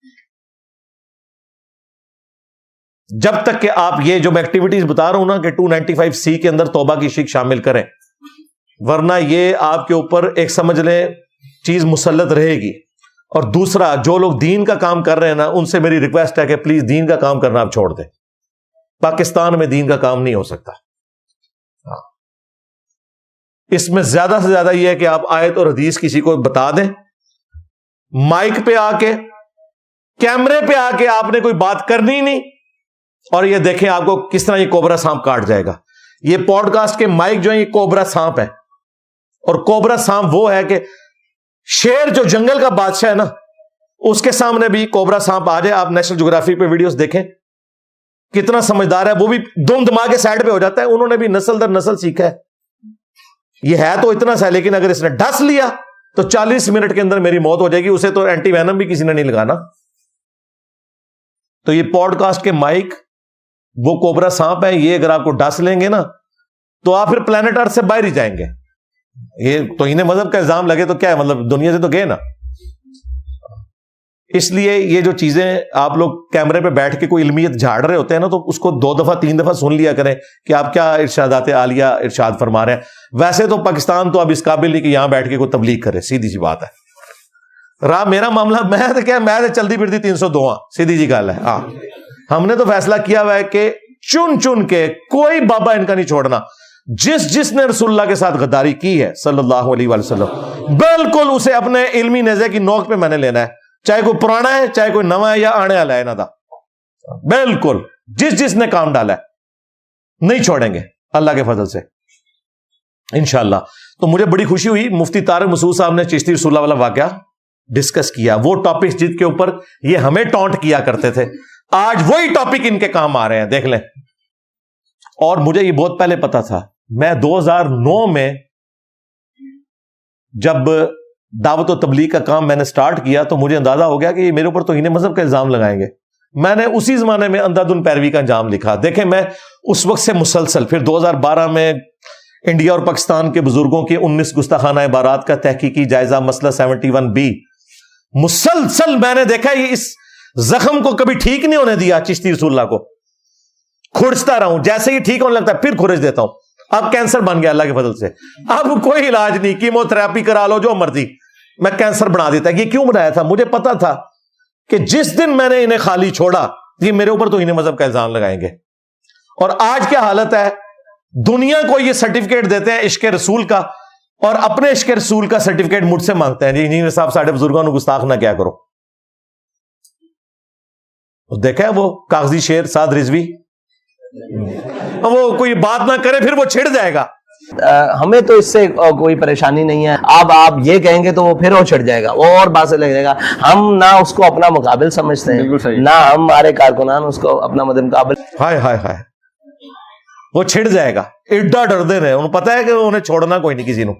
جب تک کہ آپ یہ جو میں ایکٹیویٹیز بتا رہا ہوں نا کہ 295C کے اندر توبہ کی شک شامل کریں, ورنہ یہ آپ کے اوپر ایک سمجھ لیں چیز مسلط رہے گی. اور دوسرا, جو لوگ دین کا کام کر رہے ہیں نا, ان سے میری ریکویسٹ ہے کہ پلیز دین کا کام کرنا آپ چھوڑ دیں. پاکستان میں دین کا کام نہیں ہو سکتا. اس میں زیادہ سے زیادہ یہ ہے کہ آپ آیت اور حدیث کسی کو بتا دیں, مائک پہ آ کے, کیمرے پہ آ کے آپ نے کوئی بات کرنی نہیں, اور یہ دیکھیں آپ کو کس طرح یہ کوبرا سانپ کاٹ جائے گا. یہ پوڈ کاسٹ کے مائک جو ہیں یہ کوبرا سانپ ہے, اور کوبرا سانپ وہ ہے کہ شیر جو جنگل کا بادشاہ ہے نا, اس کے سامنے بھی کوبرا سانپ آ جائے. آپ نیشنل جغرافی پہ ویڈیوز دیکھیں, کتنا سمجھدار ہے, وہ بھی دم دما کے سائڈ پہ ہو جاتا ہے. انہوں نے بھی نسل در نسل سیکھا ہے. یہ ہے تو اتنا سا, لیکن اگر اس نے ڈس لیا تو 40 منٹ کے اندر میری موت ہو جائے گی. اسے تو اینٹی وینم بھی کسی نے نہیں لگانا. تو یہ پوڈ کاسٹ کے مائک وہ کوبرا سانپ ہے, یہ اگر آپ کو ڈس لیں گے نا تو آپ پھر پلانٹ ارتھ سے باہر ہی جائیں گے. یہ تو انہیں مذہب کا الزام لگے تو کیا ہے, مطلب دنیا سے تو گئے نا. اس لیے یہ جو چیزیں آپ لوگ کیمرے پہ بیٹھ کے کوئی علمیت جھاڑ رہے ہوتے ہیں نا, تو اس کو 2 دفعہ 3 دفعہ سن لیا کریں کہ آپ کیا ارشادات عالیہ ارشاد فرما رہے ہیں. ویسے تو پاکستان تو اب اس قابل نہیں کہ یہاں بیٹھ کے کوئی تبلیغ کرے, سیدھی سی بات ہے. رہا میرا معاملہ, میں تو کیا, میں تو چلتی پھرتی 302 سیدھی جی گل ہے. ہاں, ہم نے تو فیصلہ کیا ہوا ہے کہ چن چن کے کوئی بابا ان کا نہیں چھوڑنا. جس نے رسول اللہ کے ساتھ غداری کی ہے صلی اللہ علیہ وسلم, بالکل اسے اپنے علمی نیزے کی نوک پہ میں نے لینا ہے, چاہے کوئی پرانا ہے, چاہے کوئی نواں ہے یا آنے والا ہے نا دا. بالکل جس نے کام ڈالا ہے نہیں چھوڑیں گے اللہ کے فضل سے انشاءاللہ. تو مجھے بڑی خوشی ہوئی, مفتی طارق مسعود صاحب نے چشتی رسول اللہ والا واقعہ ڈسکس کیا. وہ ٹاپکس جن کے اوپر یہ ہمیں ٹونٹ کیا کرتے تھے, آج وہی ٹاپک ان کے کام آ رہے ہیں, دیکھ لیں. اور مجھے یہ بہت پہلے پتا تھا. میں 2009 میں جب دعوت و تبلیغ کا کام میں نے سٹارٹ کیا تو مجھے اندازہ ہو گیا کہ یہ میرے اوپر توہین مذہب کا الزام لگائیں گے. میں نے اسی زمانے میں اندھادھند پیروی کا انجام لکھا. دیکھیں میں اس وقت سے مسلسل, پھر 2012 میں انڈیا اور پاکستان کے بزرگوں کے 19 گستاخانہ عبارات کا تحقیقی جائزہ مسئلہ 71B, مسلسل میں نے دیکھا یہ اس زخم کو کبھی ٹھیک نہیں ہونے دیا. چشتی رسول اللہ کو کھرچتا رہا ہوں, جیسے ہی ٹھیک ہونے لگتا ہے پھر کھرچ دیتا ہوں. اب کینسر بن گیا اللہ کے فضل سے. اب کوئی علاج نہیں, کیمو تھراپی کرا لو جو مرضی, میں کینسر بنا دیتا. یہ کیوں بنایا تھا, مجھے پتا تھا کہ جس دن میں نے انہیں خالی چھوڑا یہ میرے اوپر تو انہیں مذہب کا الزام لگائیں گے. اور آج کیا حالت ہے, دنیا کو یہ سرٹیفکیٹ دیتے ہیں عشق رسول کا, اور اپنے عشق رسول کا سرٹیفکیٹ مجھ سے مانگتے ہیں. جی انجینئر صاحب ساڑھے بزرگوں نے گستاخ نہ کیا کرو. دیکھا ہے وہ کاغذی شیر سعد رضوی, وہ کوئی بات نہ کرے پھر وہ چھڑ جائے گا. ہمیں تو اس سے کوئی پریشانی نہیں ہے. اب آپ یہ کہیں گے تو وہ پھر وہ چھڑ جائے گا, وہ اور بات سے لگ جائے گا. ہم نہ اس کو اپنا مقابل سمجھتے ہیں, نہ ہمارے کارکنان اس کو اپنا مقابل. ہائے ہائے ہائے, وہ چھڑ جائے گا. ایڈا ڈردے رہے, انہوں پتا ہے کہ انہیں چھوڑنا کوئی نہیں کسی نو.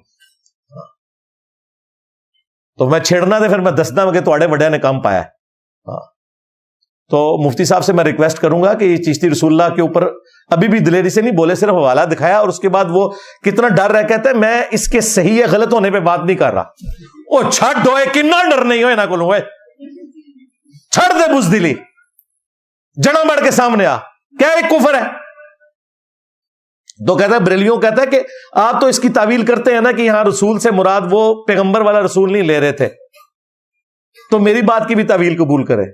تو میں چھڑنا دے پھر میں دسدا کہ تواڈے وڈیاں نے کام پایا. تو مفتی صاحب سے میں ریکویسٹ کروں گا کہ یہ چشتی رسول اللہ کے اوپر ابھی بھی دلیری سے نہیں بولے, صرف حوالہ دکھایا, اور اس کے بعد وہ کتنا ڈر رہا, کہتے ہیں میں اس کے صحیح یا غلط ہونے پہ بات نہیں کر رہا. او چھٹ ہوئے, کنا ڈر نہیں ہوئے نہ کولوں, ہوئے چھڑ دے بزدلی, جڑا مڑ کے سامنے آ, کیا ایک کفر ہے. تو کہتا ہے بریلیوں کہتا ہے کہ آپ تو اس کی تعویل کرتے ہیں نا کہ یہاں رسول سے مراد وہ پیغمبر والا رسول نہیں لے رہے تھے, تو میری بات کی بھی تعویل قبول کرے.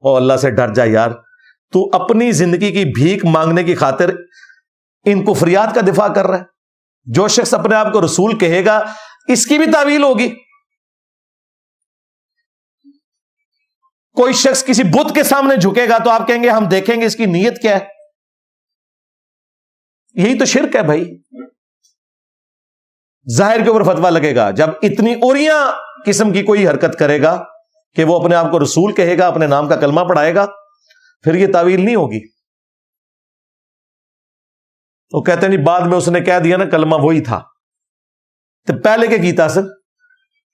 او اللہ سے ڈر جا یار, تو اپنی زندگی کی بھیک مانگنے کی خاطر ان کفریات کا دفاع کر رہا ہے. جو شخص اپنے آپ کو رسول کہے گا اس کی بھی تعویل ہوگی. کوئی شخص کسی بت کے سامنے جھکے گا تو آپ کہیں گے ہم دیکھیں گے اس کی نیت کیا ہے. یہی تو شرک ہے بھائی. ظاہر کے اوپر فتویٰ لگے گا. جب اتنی اوریاں قسم کی کوئی حرکت کرے گا کہ وہ اپنے آپ کو رسول کہے گا, اپنے نام کا کلمہ پڑھائے گا, پھر یہ تعویل نہیں ہوگی. وہ کہتے ہیں نہیں بعد میں اس نے کہہ دیا نا کلمہ وہی تھا, تو پہلے کیا کیتا سر؟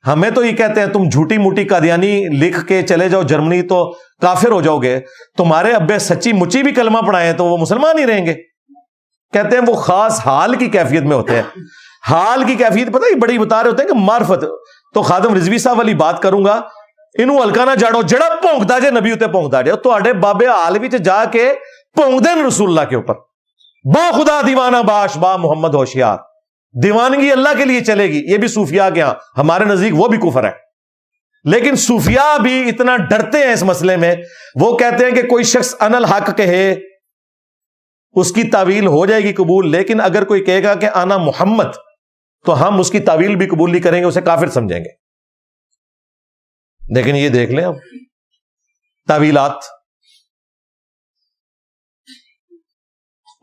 ہمیں تو یہ کہتے ہیں تم جھوٹی موٹی قادیانی لکھ کے چلے جاؤ جرمنی تو کافر ہو جاؤ گے. تمہارے ابے سچی مچی بھی کلمہ پڑھائیں تو وہ مسلمان ہی رہیں گے. کہتے ہیں وہ خاص حال کی کیفیت میں ہوتے ہیں. حال کی کیفیت پتہ ہی بڑی بتا رہے ہوتے ہیں کہ معرفت. تو خادم رضوی صاحب والی بات کروں گا, انہوں ہلکا نہ جاڑو جڑا پونکتا جے نبی اتنے پونکتا جائے. تو آڈے بابے حال وچ جا کے پونک دین رسول اللہ کے اوپر. با خدا دیوانہ باش با محمد ہوشیار. دیوانگی اللہ کے لیے چلے گی, یہ بھی صوفیاء کے ہاں, ہمارے نزدیک وہ بھی کفر ہے. لیکن صوفیاء بھی اتنا ڈرتے ہیں اس مسئلے میں, وہ کہتے ہیں کہ کوئی شخص ان الحق کہے اس کی تعویل ہو جائے گی قبول, لیکن اگر کوئی کہے گا کہ انا محمد تو ہم اس کی تعویل بھی قبول نہیں کریں گے, اسے کافر سمجھیں گے. لیکن یہ دیکھ لیں اب تعویلات,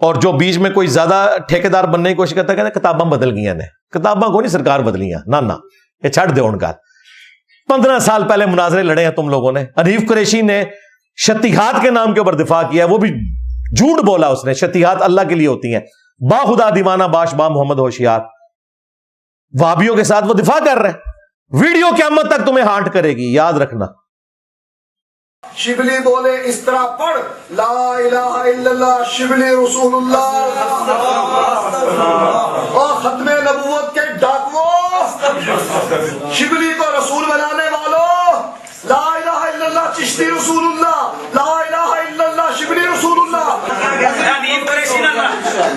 اور جو بیچ میں کوئی زیادہ ٹھیکیدار بننے کی کوشش کرتا ہے کہ کتاباں بدل گئی ہیں. کتاباں کو نہیں سرکار بدلیاں, نہ یہ چھڑ دے ان کا. 15 سال پہلے مناظرے لڑے ہیں تم لوگوں نے. حنیف قریشی نے شتیہات کے نام کے اوپر دفاع کیا, وہ بھی جھوٹ بولا اس نے. شتیہات اللہ کے لیے ہوتی ہیں. با خدا دیوانہ باش با محمد ہوشیار. وہابیوں کے ساتھ وہ دفاع کر رہے ہیں. ویڈیو قیامت تک تمہیں ہانٹ کرے گی, یاد رکھنا. شبلی بولے اس طرح پڑھ, لا الہ الا اللہ شبلی رسول اللہ. اور ختم نبوت کے ڈاکووں, شبلی کو رسول بنانے والوں, لا الہ الا اللہ چشتی رسول اللہ, لا الہ الا اللہ شبلی رسول اللہ.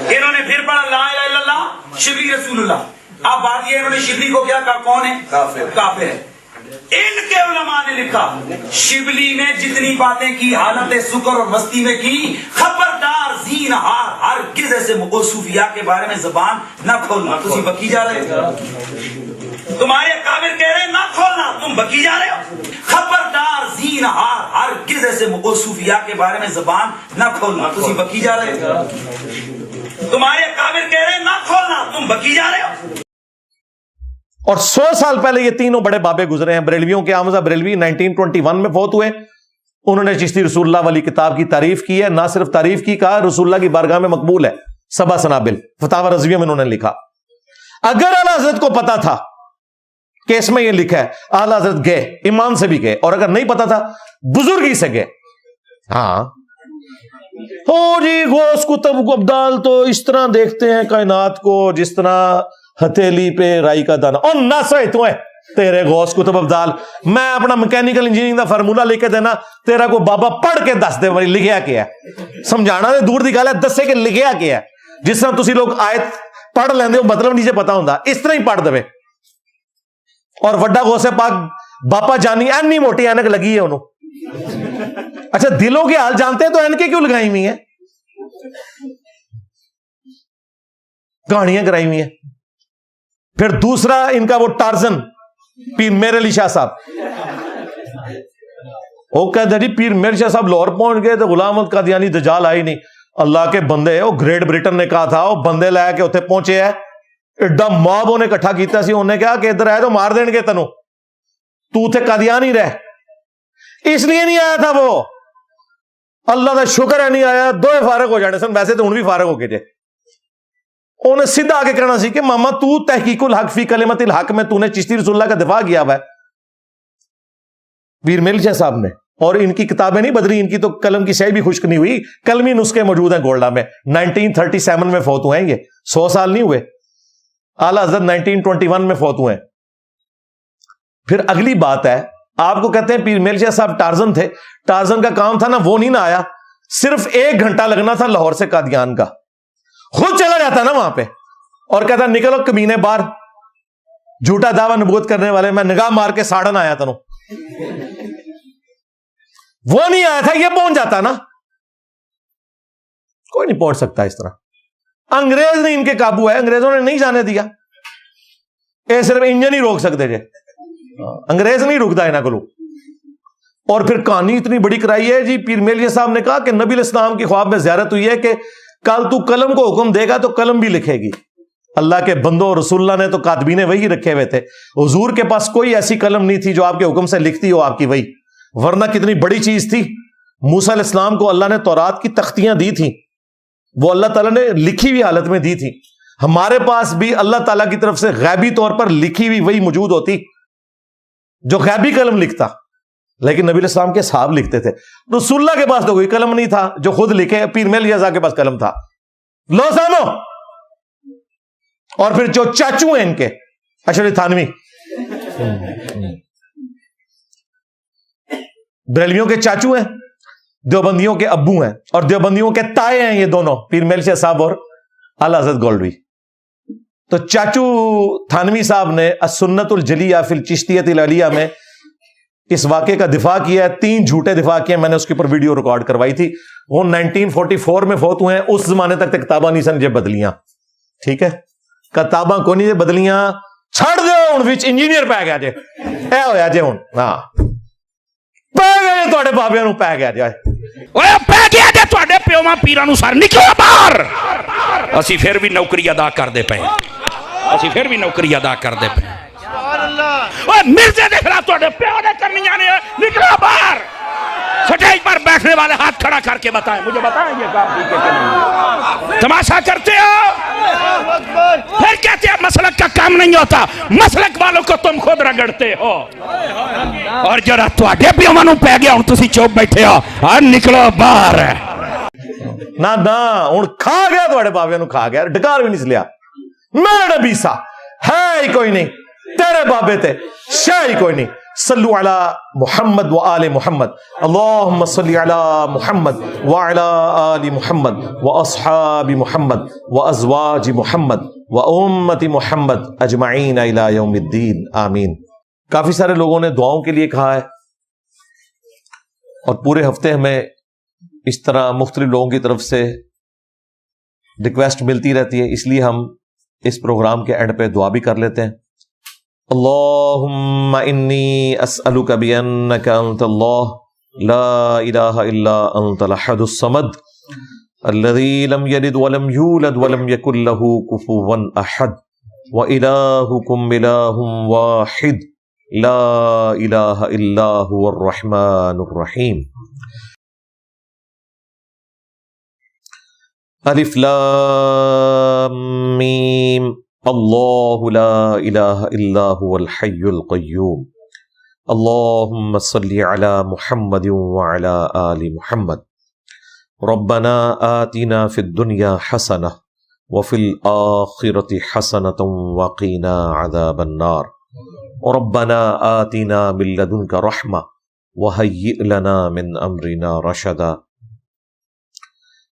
انہوں نے پھر پڑھا لا الہ الا اللہ شبلی رسول اللہ. اب بات یہ انہوں نے شبلی کو کیا کہا, کون ہے؟ کافر ہے. ان کے علماء نے لکھا شبلی نے جتنی باتیں کی حالت سکر اور مستی میں کی, خبردار زینہار ہرگز ایسے صوفیاء کے بارے میں زبان نہ کھولنا. تم بکی جا رہے ہو, تمہارے کافر کہہ رہے ہیں نہ کھولنا, تم بکی جا رہے ہو. خبردار زینہار ہرگز ایسے صوفیاء کے بارے میں زبان نہ کھولنا. تم بکی جا رہے ہو, تمہارے کافر کہہ رہے ہیں نہ کھولنا, تم بکی جا رہے ہو. اور 100 سال پہلے یہ تینوں بڑے بابے گزرے ہیں. بریلویوں کے حمزہ بریلوی 1921 میں فوت ہوئے. انہوں نے چشتی رسول اللہ والی کتاب کی تعریف کی ہے. نہ صرف تعریف کی, کہا رسول اللہ کی بارگاہ میں مقبول ہے. سبا سنابل فتاوی رضویہ میں انہوں نے لکھا. اگر اعلیٰ حضرت کو پتا تھا کہ اس میں یہ لکھا ہے, اعلیٰ حضرت گئے, ایمان سے بھی گئے, اور اگر نہیں پتا تھا بزرگی سے گئے. ہاں جی غوث کتب ابدال تو اس طرح دیکھتے ہیں کائنات کو جس طرح ہتھیلی پہ رائی کا دانا. اور نہ سوئے تو ہے تیرے غوث کتب ابدال, میں اپنا میکینیکل انجینئرنگ دا فارمولا لکھ کے دینا, تیرا کو بابا پڑھ کے دس دے بھائی لکھیا کیا ہے. سمجھانا دے دور دی گل ہے, دسے کہ لکھیا کیا ہے. جس طرح تسی لوگ آیت پڑھ لیندے ہو مطلب نیچے پتا ہوندا, اس طرح ہی پڑھ دے. اور وڈا غوث پاک باپا جانی اینی موٹی اینک لگی ہے انہوں. اچھا دلوں کے حال جانتے ہیں تو اینکیں کیوں لگائی ہوئی ہیں, کہانیاں کرائی ہوئی ہیں. پھر دوسرا ان کا وہ ٹارزن پیر میر علی شاہ صاحب, وہ کہتے ہیں جی پیر میر شاہ صاحب لاہور پہنچ گئے تو غلام احمد قادیانی دجال آئی نہیں. اللہ کے بندے, وہ گریٹ برٹن نے کہا تھا, وہ بندے لے کے اتنے پہنچے ہیں, ایڈا موب انہیں اکٹھا کیتا سی, انہیں کہا کہ ادھر آئے تو مار دیں گے تینوں, تو اتنے قادیانی رہ. اس لیے نہیں آیا تھا وہ, اللہ کا شکر ہے نہیں آیا, دو فارغ ہو جانے سن, ویسے تو ان بھی فارغ ہو گئے. انہیں سیدھا آگے کہنا سی کہ ماما تو تحقیق الحق فی کلمت الحق میں تو نے چشتی رسول اللہ کا دفاع کیا ہوا ہے پیر میر شاہ صاحب نے. اور ان کی کتابیں نہیں بدلی, ان کی تو قلم کی سیاہی بھی خشک نہیں ہوئی. قلمی نسخے موجود ہیں گولڈا میں. 1937 میں فوت ہوئے ہیں, یہ 100 سال نہیں ہوئے. اعلیٰ حضرت 1921 میں فوت ہوئے ہیں. پھر اگلی بات ہے, آپ کو کہتے ہیں پیر میر شاہ صاحب ٹارزن تھے. ٹارزن کا کام تھا نا, وہ نہیں نہ آیا, صرف 1 گھنٹہ لگنا تھا لاہور سے قادیان کا. خود چلا جاتا نا وہاں پہ اور کہتا نکلو کمینے باہر, جھوٹا دعویٰ نبوت کرنے والے, میں نگاہ مار کے ساڑن آیا تھا. وہ نہیں آیا تھا, یہ پہنچ جاتا نا. کوئی نہیں پہنچ سکتا اس طرح. انگریز نہیں ان کے قابو ہے, انگریزوں نے نہیں جانے دیا. یہ صرف انجن ہی روک سکتے جے, انگریز نہیں رکتا انہاں کو. اور پھر کہانی اتنی بڑی کرائی ہے جی. پیر میلیہ صاحب نے کہا کہ نبی علیہ السلام کی خواب میں زیارت ہوئی ہے کہ کل تو قلم کو حکم دے گا تو قلم بھی لکھے گی. اللہ کے بندوں رسول اللہ نے تو کاتبین وحی رکھے ہوئے تھے, حضور کے پاس کوئی ایسی قلم نہیں تھی جو آپ کے حکم سے لکھتی ہو آپ کی وحی, ورنہ کتنی بڑی چیز تھی. موسیٰ علیہ السلام کو اللہ نے تورات کی تختیاں دی تھیں, وہ اللہ تعالیٰ نے لکھی ہوئی حالت میں دی تھی. ہمارے پاس بھی اللہ تعالیٰ کی طرف سے غیبی طور پر لکھی ہوئی وحی موجود ہوتی جو غیبی قلم لکھتا, لیکن نبی علیہ السلام کے صحاب لکھتے تھے. رسول اللہ کے پاس تو کوئی قلم نہیں تھا جو خود لکھے, پیر میل یزا کے پاس قلم تھا. لو سامو. اور پھر جو چاچو ہیں ان کے اشرف تھانوی, بریلویوں کے چاچو ہیں, دیوبندیوں کے ابو ہیں, اور دیوبندیوں کے تائے ہیں یہ دونوں, پیر میل شاہ صاحب اور اعلی حضرت گولوی. تو چاچو تھانوی صاحب نے السنت الجلیہ فی الچشتیۃ العلیہ میں اس واقعے کا دفاع کیا ہے. 3 جھوٹے دفاع کیے, میں نے اس کے اوپر ویڈیو ریکارڈ کروائی تھی. وہ 1944 میں فوت ہوئے ہیں, اس زمانے تک کتاباں نہیں سن جے بدلیاں. ٹھیک ہے, کتاباں کو نہیں جے بدلیاں, چھڑ دو ہن وچ انجینئر پہ گیا جے, اے ہویا جے ہن. ہاں پہ گئے تواڈے بابیاں نوں پہ گیا جے, اوے پہ گیا جے تواڈے پیواں پیراں نوں سر نکلو باہر. اسی پھر بھی نوکری ادا کردے پئے, اسی پھر بھی نوکری ادا کردے پئے. مرزے دے خلاف تواڈے پیو نے کرنیاں نے, نکلو باہر. سٹیج پر بیٹھنے والے ہاتھ کھڑا کر کے بتائیں, مجھے بتائیں یہ کام ٹھیک ہے کہ نہیں. تماشا کرتے ہو, پھر کہتے ہیں مسلک کا کام نہیں ہوتا. مسلک والوں کو تم خود رگڑتے ہو, اور جرا تواڈے پیواں نوں پے گیا ہن تسی چوپ بیٹھے ہو, اور نکلو باہر. نہ ہن کھا گیا تواڈے بابیاں نوں, کھا گیا, ڈکار بھی نہیں چلیا. میرا نبی سا ہے ہی کوئی نہیں, تیرے بابے تے شاہ ہی کوئی نہیں. صلو علی محمد و آل محمد, اللہم صلی علی محمد و علی آل محمد و اصحاب محمد و ازواج محمد و امت محمد اجمعین الی یوم الدین, آمین. کافی سارے لوگوں نے دعاؤں کے لیے کہا ہے, اور پورے ہفتے ہمیں اس طرح مختلف لوگوں کی طرف سے ریکویسٹ ملتی رہتی ہے, اس لیے ہم اس پروگرام کے اینڈ پہ دعا بھی کر لیتے ہیں. اللہم انی اسألک بانک انت اللہ لا الہ الا انت الاحد الصمد الذی لم یلد ولم یولد ولم یکن لہ کفوا احد وإلہکم الہ واحد لا الہ الا هو الرحمن الرحیم. الف لام میم اللہ لا الہ الا هو الحی القیوم. اللہم صلی علی محمد وعلی آل محمد. ربنا آتنا فی الدنیا حسنہ وفی الآخرۃ حسنۃ وقنا عذاب النار. ربنا آتنا من لدنک رحمہ وہیئ لنا من امرنا رشدا.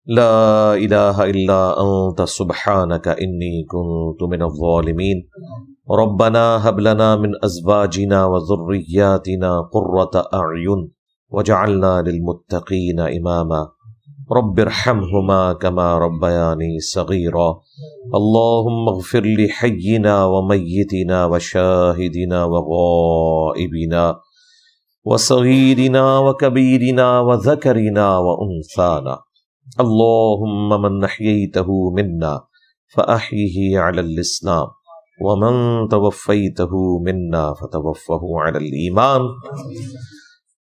لا الہ الا انت سبحانک انی کنت من الظالمین. ربنا هب لنا من ازواجنا وذریاتنا قرۃ اعین وجعلنا للمتقین اماما. رب ارحمہما کما ربیانی صغیرا. اللہم اغفر لحینا ومیتنا وشاہدنا وغائبنا وصغیرنا وکبیرنا وذکرنا وانثانا. اللہم من احییتہ منا فاحیہ علی الاسلام ومن توفیتہ منا فتوفہ علی الایمان.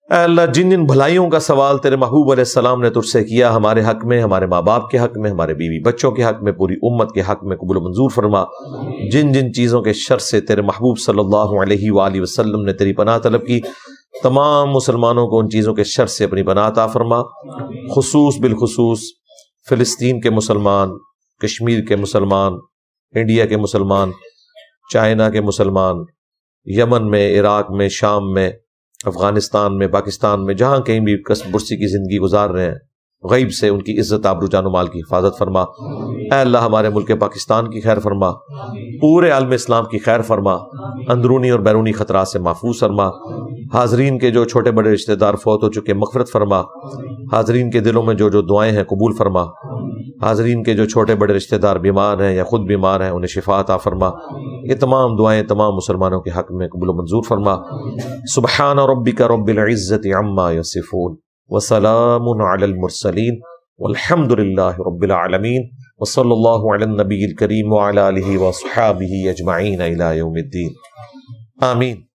اے اللہ, جن جن بھلائیوں کا سوال تیرے محبوب علیہ السلام نے تجھ سے کیا, ہمارے حق میں, ہمارے ماں باپ کے حق میں, ہمارے بیوی بچوں کے حق میں, پوری امت کے حق میں قبول و منظور فرما. جن جن چیزوں کے شر سے تیرے محبوب صلی اللہ علیہ وآلہ وسلم نے تیری پناہ طلب کی, تمام مسلمانوں کو ان چیزوں کے شر سے اپنی پناہ عطا فرما. بالخصوص فلسطین کے مسلمان, کشمیر کے مسلمان, انڈیا کے مسلمان, چائنا کے مسلمان, یمن میں, عراق میں, شام میں, افغانستان میں, پاکستان میں, جہاں کہیں بھی کسب برسی کی زندگی گزار رہے ہیں, غیب سے ان کی عزت, آبرو, جان و مال کی حفاظت فرما. اے اللہ, ہمارے ملک پاکستان کی خیر فرما, پورے عالم اسلام کی خیر فرما, اندرونی اور بیرونی خطرات سے محفوظ فرما. حاضرین کے جو چھوٹے بڑے رشتہ دار فوت ہو چکے مغفرت فرما. حاضرین کے دلوں میں جو دعائیں ہیں قبول فرما. حاضرین کے جو چھوٹے بڑے رشتہ دار بیمار ہیں یا خود بیمار ہیں انہیں شفا عطا فرما. یہ تمام دعائیں تمام مسلمانوں کے حق میں قبول و منظور فرما. سبحان ربک رب العزت عما یصفون وسلام علی المرسلین والحمد للہ رب العالمین وصلی اللہ علی النبی الکریم وعلی آلہ واصحابہ اجمعین الی یوم الدین. آمین.